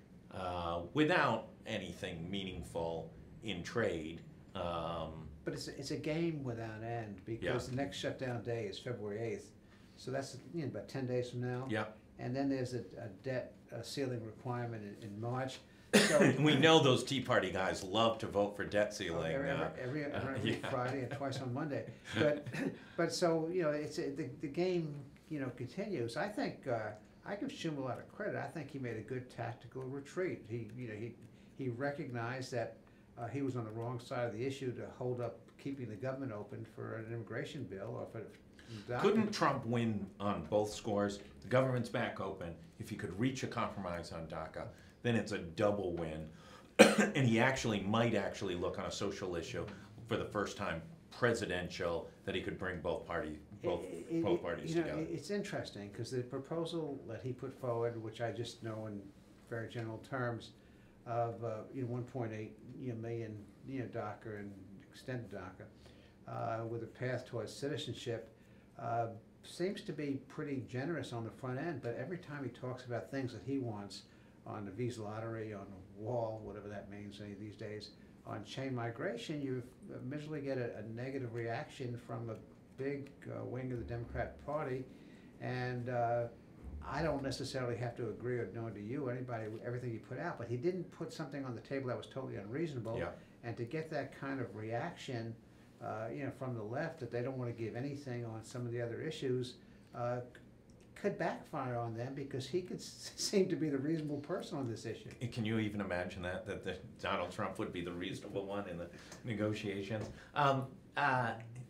without anything meaningful in trade. But it's a game without end, because the next shutdown day is February 8th. So that's about 10 days from now. Yeah. And then there's a debt ceiling requirement in March. So We know those Tea Party guys love to vote for debt ceiling. every yeah. Friday and twice on Monday. But so it's the game continues. I think I give Schumer a lot of credit. I think he made a good tactical retreat. He recognized that he was on the wrong side of the issue to hold up keeping the government open for an immigration bill or for. Couldn't Trump win on both scores? The government's back open. If he could reach a compromise on DACA, then it's a double win. And he might actually look on a social issue for the first time presidential, that he could bring both parties together. It's interesting because the proposal that he put forward, which I just know in very general terms, of 1.8 million DACA and extended DACA with a path towards citizenship, seems to be pretty generous on the front end. But every time he talks about things that he wants on the visa lottery, on the wall, whatever that means any of these days, on chain migration, you immediately get a negative reaction from a big wing of the Democrat Party. And I don't necessarily have to agree or know to you, anybody, everything he put out, but he didn't put something on the table that was totally unreasonable. Yeah. And to get that kind of reaction, from the left, that they don't want to give anything on some of the other issues, could backfire on them, because he could seem to be the reasonable person on this issue. Can you even imagine that Donald Trump would be the reasonable one in the negotiations?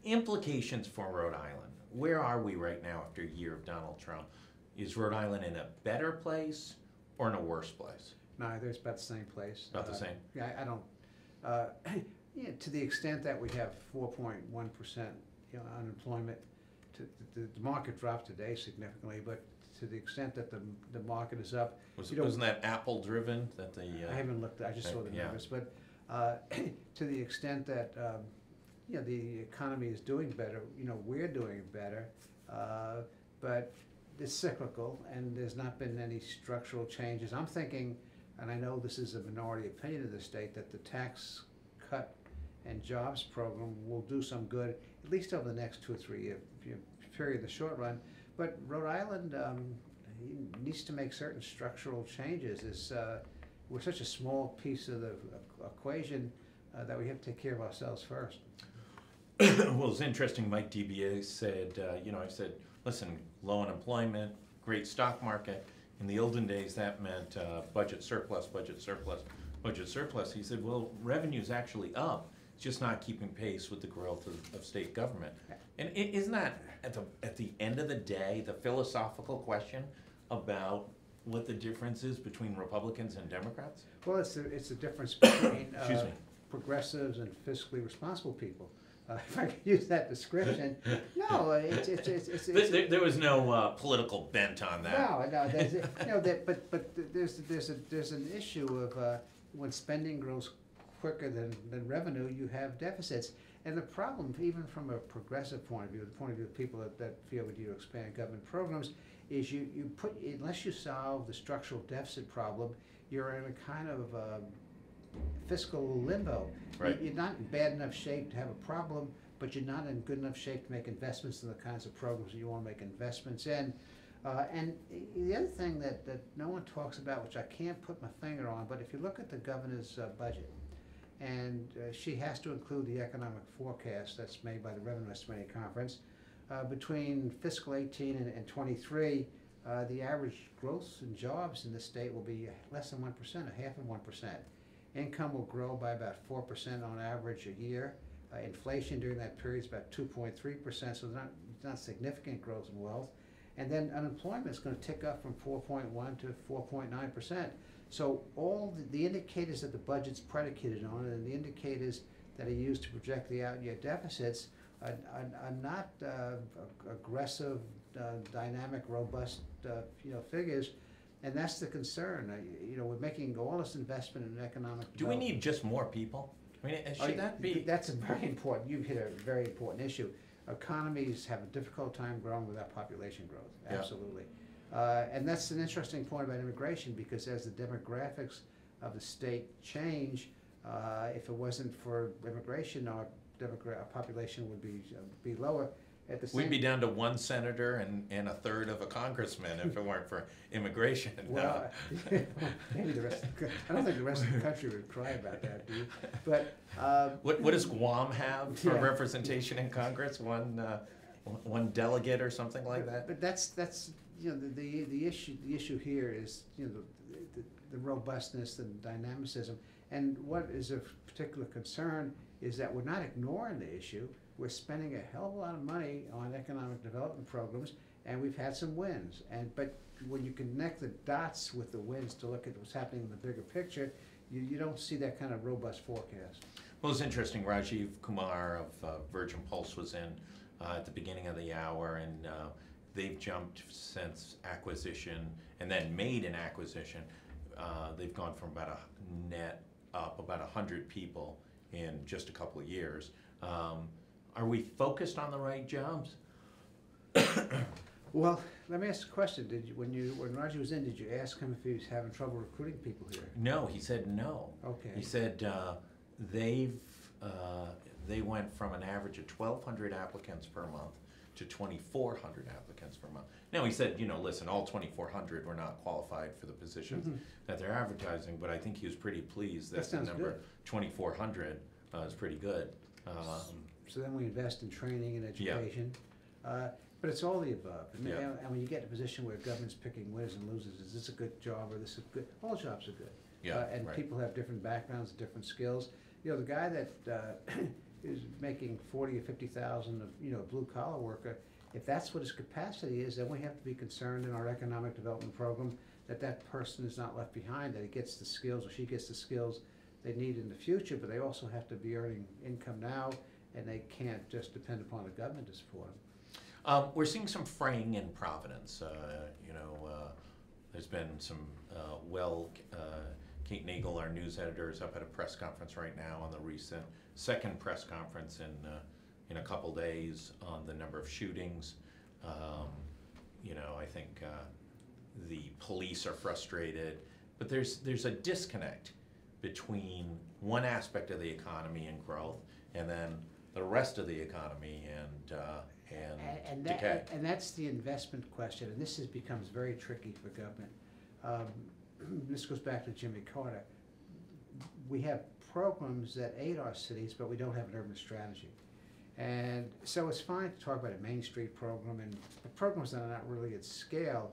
Implications for Rhode Island. Where are we right now after a year of Donald Trump? Is Rhode Island in a better place or in a worse place? No, there's about the same place. About the same? Yeah, I don't. To the extent that we have 4.1% unemployment, the market dropped today significally, but to the extent that the market is up. Wasn't that Apple driven? That I haven't looked. I just saw the numbers, but to the extent that the economy is doing better, we're doing better, but it's cyclical, and there's not been any structural changes. I'm thinking, and I know this is a minority opinion of the state, that the tax cut and jobs program will do some good, at least over the next 2 or 3 year period in the short run. But Rhode Island needs to make certain structural changes. We're such a small piece of the equation that we have to take care of ourselves first. Well, it's interesting. Mike DBA said, I said, listen, low unemployment, great stock market. In the olden days, that meant budget surplus, budget surplus, budget surplus. He said, well, revenue's actually up. It's just not keeping pace with the growth of state government. And isn't that, at the end of the day, the philosophical question about what the difference is between Republicans and Democrats? Well, it's the difference between Excuse me. progressives and fiscally responsible people. If I could use that description, no, it's There was no political bent on that. no. There's an issue of when spending grows quicker than revenue, you have deficits. And the problem, even from a progressive point of view, the point of view of people that feel we need to expand government programs, is you put, unless you solve the structural deficit problem, you're in a kind of fiscal limbo. Right. You're not in bad enough shape to have a problem, but you're not in good enough shape to make investments in the kinds of programs that you want to make investments in. And the other thing that no one talks about, which I can't put my finger on, but if you look at the governor's budget, and she has to include the economic forecast that's made by the Revenue Estimating Conference, between fiscal 18 and 23, the average growth in jobs in the state will be less than 1%, a half of 1%. Income will grow by about 4% on average a year. Inflation during that period is about 2.3%, so not significant growth in wealth. And then unemployment is going to tick up from 4.1 to 4.9%. So all the indicators that the budget's predicated on and the indicators that are used to project the out-year deficits are not aggressive, dynamic, robust figures. And that's the concern. We're making all this investment in economic Do we development. need just more people? I mean, should that be? That's a very important, you hit a very important issue. Economies have a difficult time growing without population growth, Yeah. absolutely. And that's an interesting point about immigration, because as the demographics of the state change, if it wasn't for immigration, our population would be lower. At the same We'd be down to one senator and a third of a congressman if it weren't for immigration. Well, maybe the rest of the I don't think the rest of the country would cry about that, do you? But What does Guam have for Yeah. representation in Congress? One delegate or something like that? But that's the issue here is the robustness and dynamicism. And what is of particular concern is that we're not ignoring the issue. We're spending a hell of a lot of money on economic development programs, and we've had some wins. But when you connect the dots with the wins to look at what's happening in the bigger picture, you don't see that kind of robust forecast. Well, it's interesting. Rajiv Kumar of Virgin Pulse was in at the beginning of the hour, and they've jumped since acquisition and then made an acquisition. They've gone from about a net up about 100 people in just a couple of years. Are we focused on the right jobs? Well, let me ask a question. When Roger was in, did you ask him if he was having trouble recruiting people here? No, he said no. Okay. He said they went from an average of 1,200 applicants per month to 2,400 applicants per month. Now he said, listen, all 2,400 were not qualified for the positions that they're advertising, but I think he was pretty pleased that the sounds number good. 2,400 is pretty good. So then we invest in training and education. But it's all the above. Yeah. And when you get in a position where government's picking winners and losers, is this a good job or this is good? All jobs are good. Yeah, And right. people have different backgrounds, different skills. The guy that is making 40 or 50,000 of blue collar worker, if that's what his capacity is, then we have to be concerned in our economic development program that person is not left behind, that he gets the skills or she gets the skills they need in the future, but they also have to be earning income now, and they can't just depend upon the government to support them. We're seeing some fraying in Providence. There's been some, Kate Nagel, our news editor, is up at a press conference right now on the recent second press conference in a couple days on the number of shootings. I think the police are frustrated, but there's a disconnect between one aspect of the economy and growth, and then the rest of the economy and decay. And that's the investment question, and this becomes very tricky for government. This goes back to Jimmy Carter. We have programs that aid our cities, but we don't have an urban strategy. And so it's fine to talk about a Main Street program and programs that are not really at scale.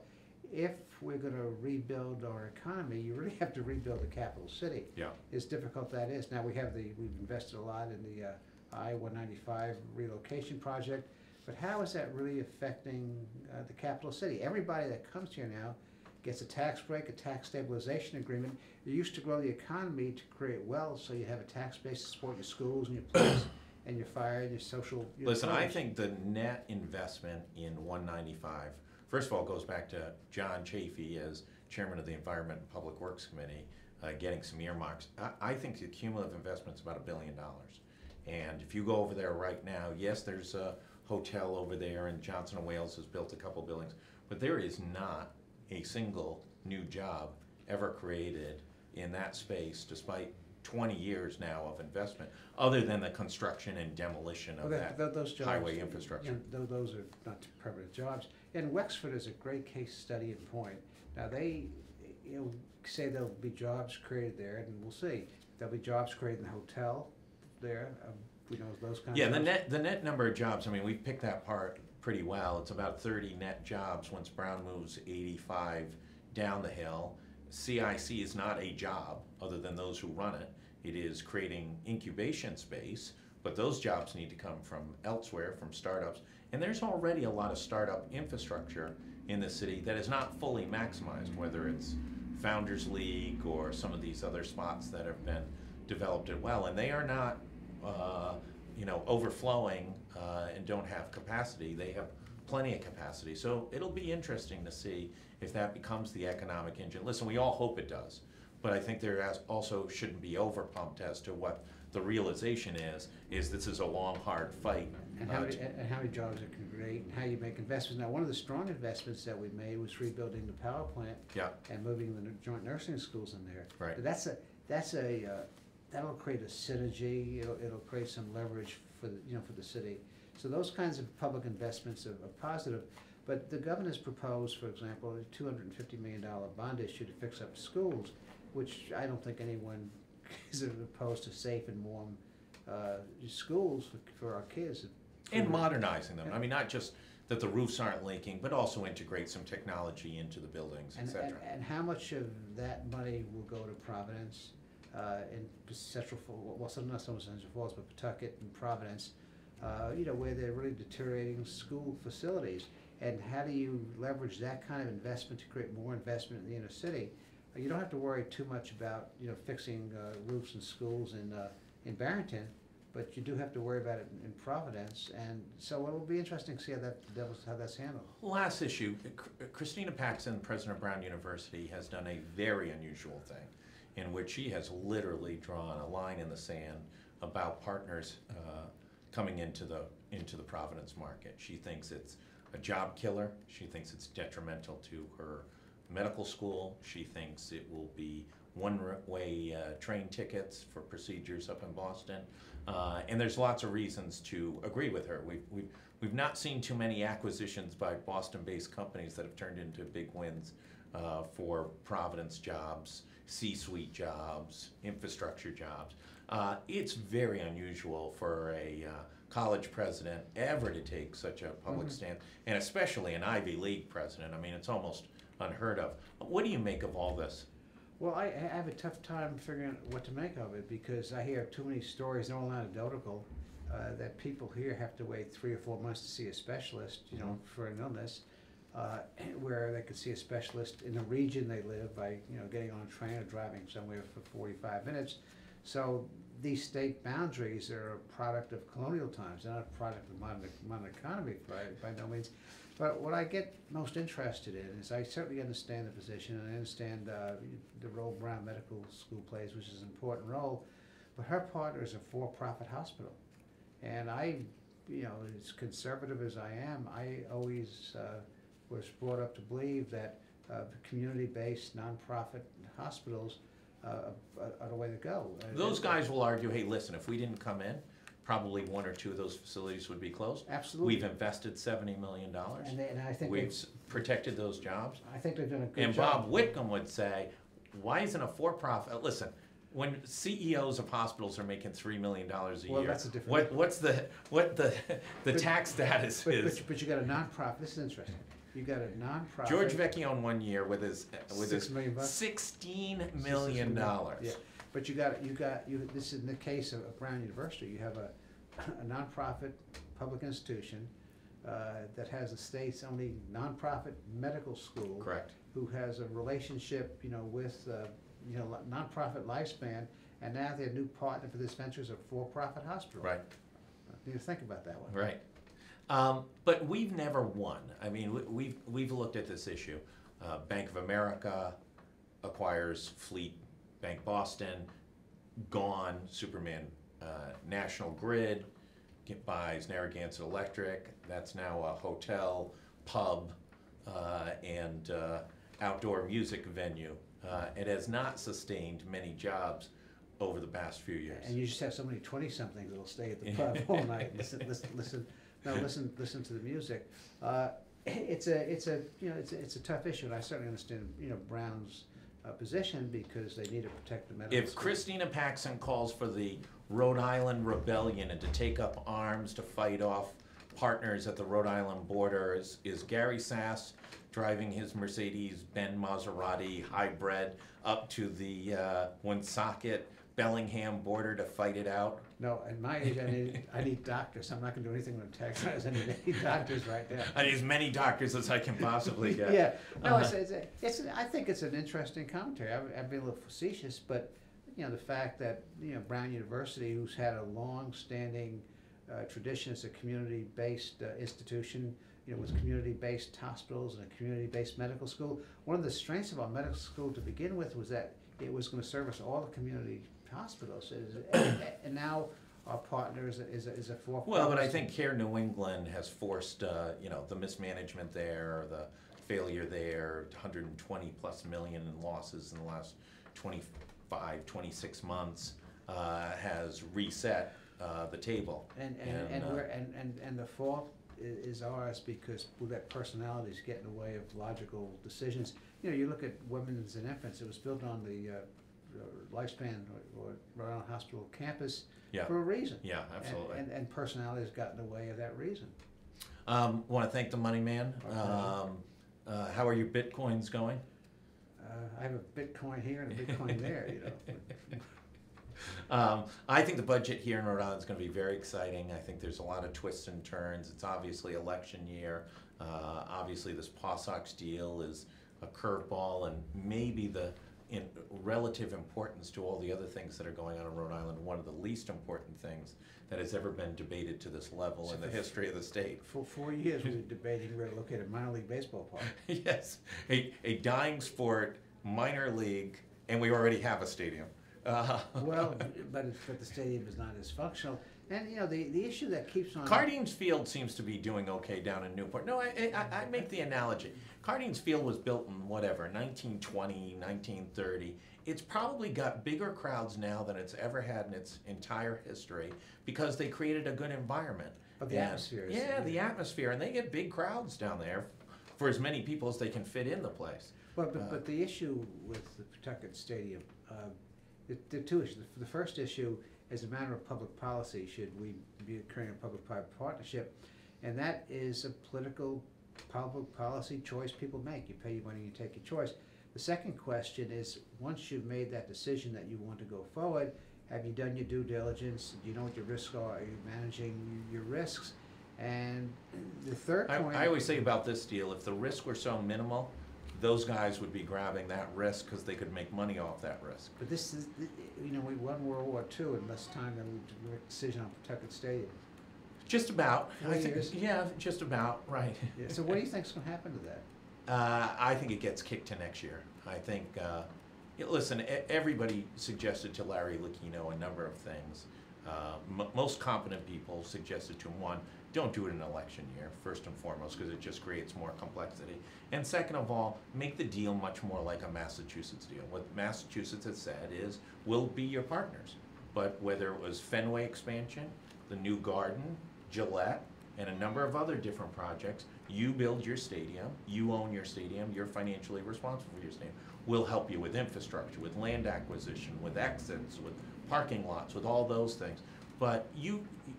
If we're going to rebuild our economy, you really have to rebuild the capital city. Yeah. As difficult that is. Now we've invested a lot in the I-195 relocation project, but how is that really affecting the capital city? Everybody that comes here now gets a tax break, a tax stabilization agreement. You used to grow the economy to create wealth, so you have a tax base to support your schools and your police and your fire and your social. Listen, I think the net investment in 195, first of all, goes back to John Chafee as chairman of the Environment and Public Works Committee, getting some earmarks. I think the cumulative investment's about $1 billion. And if you go over there right now, yes, there's a hotel over there, and Johnson & Wales has built a couple buildings, but there is not a single new job ever created in that space, despite 20 years now of investment, other than the construction and demolition of those jobs, highway infrastructure. Those are not permanent jobs. And Wexford is a great case study in point. Now they say there'll be jobs created there, and we'll see. There'll be jobs created in the hotel there. Those kinds Yeah, of jobs. the net number of jobs, I mean, we've picked that pretty well. It's about 30 net jobs once Brown moves 85 down the hill. CIC is not a job other than those who run it. It is creating incubation space, but those jobs need to come from elsewhere, from startups. And there's already a lot of startup infrastructure in the city that is not fully maximized, whether it's Founders League or some of these other spots that have been developed as well. And they are not, overflowing and don't have capacity. They have plenty of capacity. So it'll be interesting to see if that becomes the economic engine. Listen, we all hope it does, but I think there also shouldn't be overpumped as to what the realization is this is a long, hard fight. And how many jobs it can create, and how you make investments. Now, one of the strong investments that we made was rebuilding the power plant and moving the joint nursing schools in there. Right. But that'll create a synergy. It'll create some leverage for the city. So those kinds of public investments are positive. But the governor's proposed, for example, a $250 million bond issue to fix up schools, which I don't think anyone is opposed to safe and warm schools for our kids. And modernizing them. I mean, not just that the roofs aren't leaking, but also integrate some technology into the buildings, etc. And how much of that money will go to Providence in Central Falls, well, not so much Central Falls, but Pawtucket and Providence, where they're really deteriorating school facilities. And how do you leverage that kind of investment to create more investment in the inner city? You don't have to worry too much about fixing roofs and schools in Barrington, but you do have to worry about it in Providence. And so it'll be interesting to see how that's handled. Last issue, Christina Paxson, president of Brown University, has done a very unusual thing in which she has literally drawn a line in the sand about partners coming into the Providence market. She thinks it's a job killer. She thinks it's detrimental to her medical school. She thinks it will be one-way train tickets for procedures up in Boston. And there's lots of reasons to agree with her. We've not seen too many acquisitions by Boston-based companies that have turned into big wins for Providence jobs, C-suite jobs, infrastructure jobs. It's very unusual for a college president ever to take such a public stand, and especially an Ivy League president. I mean, it's almost unheard of. What do you make of all this? Well, I have a tough time figuring out what to make of it because I hear too many stories, they're all anecdotal, that people here have to wait 3 or 4 months to see a specialist, for an illness, where they could see a specialist in the region they live by, getting on a train or driving somewhere for 45 minutes. So these state boundaries are a product of colonial times. They're not a product of modern economy by no means. But what I get most interested in is I certainly understand the position and I understand the role Brown Medical School plays, which is an important role. But her partner is a for-profit hospital. And I, as conservative as I am, I always was brought up to believe that community-based nonprofit hospitals are the way to go. Those guys will argue, hey, listen, if we didn't come in, probably 1 or 2 of those facilities would be closed. Absolutely. We've invested $70 million. And I think we've protected those jobs. I think they've done a good and job. Bob Whitcomb would say, why isn't a for-profit, listen, when CEOs of hospitals are making $3 million a year, that's a different what's the tax status is? But you got a nonprofit. This is interesting. You got a nonprofit. George Vecchione 1 year with his $6 million bucks? $16 million. Yeah, but you got this is in the case of Brown University. You have a nonprofit public institution that has the state's only nonprofit medical school. Correct. Who has a relationship, with nonprofit lifespan, and now their new partner for this venture is a for-profit hospital. Right. You need to think about that one. Right. But we've never won. I mean, we've looked at this issue. Bank of America acquires Fleet Bank Boston, gone. Superman National Grid buys Narragansett Electric. That's now a hotel, pub, and outdoor music venue. It has not sustained many jobs over the past few years. And you just have so many 20-somethings that'll stay at the pub all night. Listen to the music. It's a tough issue, and I certainly understand Brown's position because they need to protect the medical. If Christina Paxson calls for the Rhode Island Rebellion and to take up arms to fight off partners at the Rhode Island border is Gary Sass driving his Mercedes-Benz Maserati hybrid up to the Woonsocket Bellingham border to fight it out? No, at my age, I need doctors. I'm not gonna do anything with taxes. I need doctors right now. I need as many doctors as I can possibly get. Yeah, no, Uh-huh. I think it's an interesting commentary. I've been a little facetious, but, you know, the fact that, you know, Brown University, who's had a long-standing tradition as a community-based institution, you know, with community-based hospitals and a community-based medical school. One of the strengths of our medical school to begin with was that it was gonna service all the community hospitals. And now our partner is a for-profit. Well, but I think Care New England has forced, you know, the mismanagement there, the failure there, 120 plus million in losses in the last 25, 26 months, has reset the table. And the fault is ours because we let personalities get in the way of logical decisions. You know, you look at women's and infants, it was built on the lifespan or Rhode Island Hospital campus Yeah. for a reason. Yeah, absolutely. And personalities got in the way of that reason. Want to thank the Money Man. How are your Bitcoins going? I have a Bitcoin here and a Bitcoin there, you know. I think the budget here in Rhode Island is going to be very exciting. I think there's a lot of twists and turns. It's obviously election year. Obviously, this PawSox deal is a curveball, and maybe in relative importance to all the other things that are going on in Rhode Island, one of the least important things that has ever been debated to this level in the history of the state. For 4 years, we were debating where to locate a minor league baseball park. Yes, a dying sport, minor league, and we already have a stadium. Well, but the stadium is not as functional. And, you know, the issue that keeps on... Cardines Field seems to be doing okay down in Newport. No, I make the analogy. Cardines Field was built in, whatever, 1920, 1930. It's probably got bigger crowds now than it's ever had in its entire history because they created a good environment. But the atmosphere is... Yeah, the atmosphere. And they get big crowds down there for as many people as they can fit in the place. But the issue with the Pawtucket Stadium, there are two issues. The first issue, as a matter of public policy, should we be occurring a public-private partnership? And that is a political public policy choice people make. You pay your money, you take your choice. The second question is, once you've made that decision that you want to go forward, have you done your due diligence? Do you know what your risks are? Are you managing your risks? And the third point... I always say about this deal, if the risks were so minimal, those guys would be grabbing that risk because they could make money off that risk. But this is, you know, we won World War II in less time than we took a decision on Pawtucket Stadium. Just about. 4 years? Yeah, just about, right. Yeah. So what do you think's going to happen to that? I think it gets kicked to next year. I think, listen, everybody suggested to Larry Lucchino a number of things. Most competent people suggested to him, one, don't do it in an election year, first and foremost, because it just creates more complexity. And second of all, make the deal much more like a Massachusetts deal. What Massachusetts has said is, we'll be your partners. But whether it was Fenway expansion, the new garden, Gillette, and a number of other different projects, you build your stadium, you own your stadium, you're financially responsible for your stadium. We'll help you with infrastructure, with land acquisition, with exits, with parking lots, with all those things. But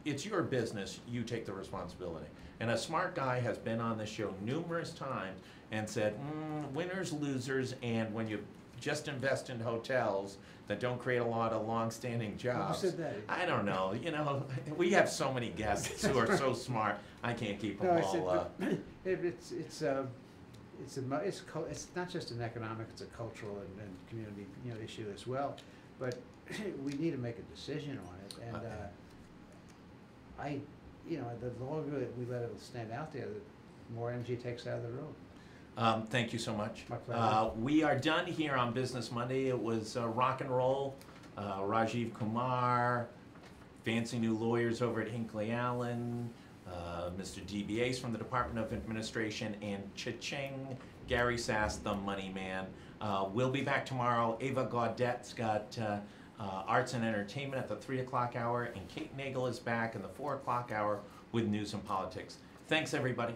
it's your business, you take the responsibility. And a smart guy has been on this show numerous times and said, winners, losers, and when you just invest in hotels that don't create a lot of long-standing jobs. Who said that? I don't know. You know, we have so many guests who are so smart. I can't keep them all. It's not just an economic; it's a cultural and community, you know, issue as well. But we need to make a decision on it. And the longer we let it stand out there, the more energy it takes out of the room. Thank you so much. My pleasure. We are done here on Business Monday. It was rock and roll. Rajiv Kumar, fancy new lawyers over at Hinckley Allen, Mr. DBAs from the Department of Administration, and cha-ching, Gary Sass, the money man. We'll be back tomorrow. Ava Gaudette's got arts and entertainment at the 3 o'clock hour, and Kate Nagel is back in the 4 o'clock hour with news and politics. Thanks, everybody.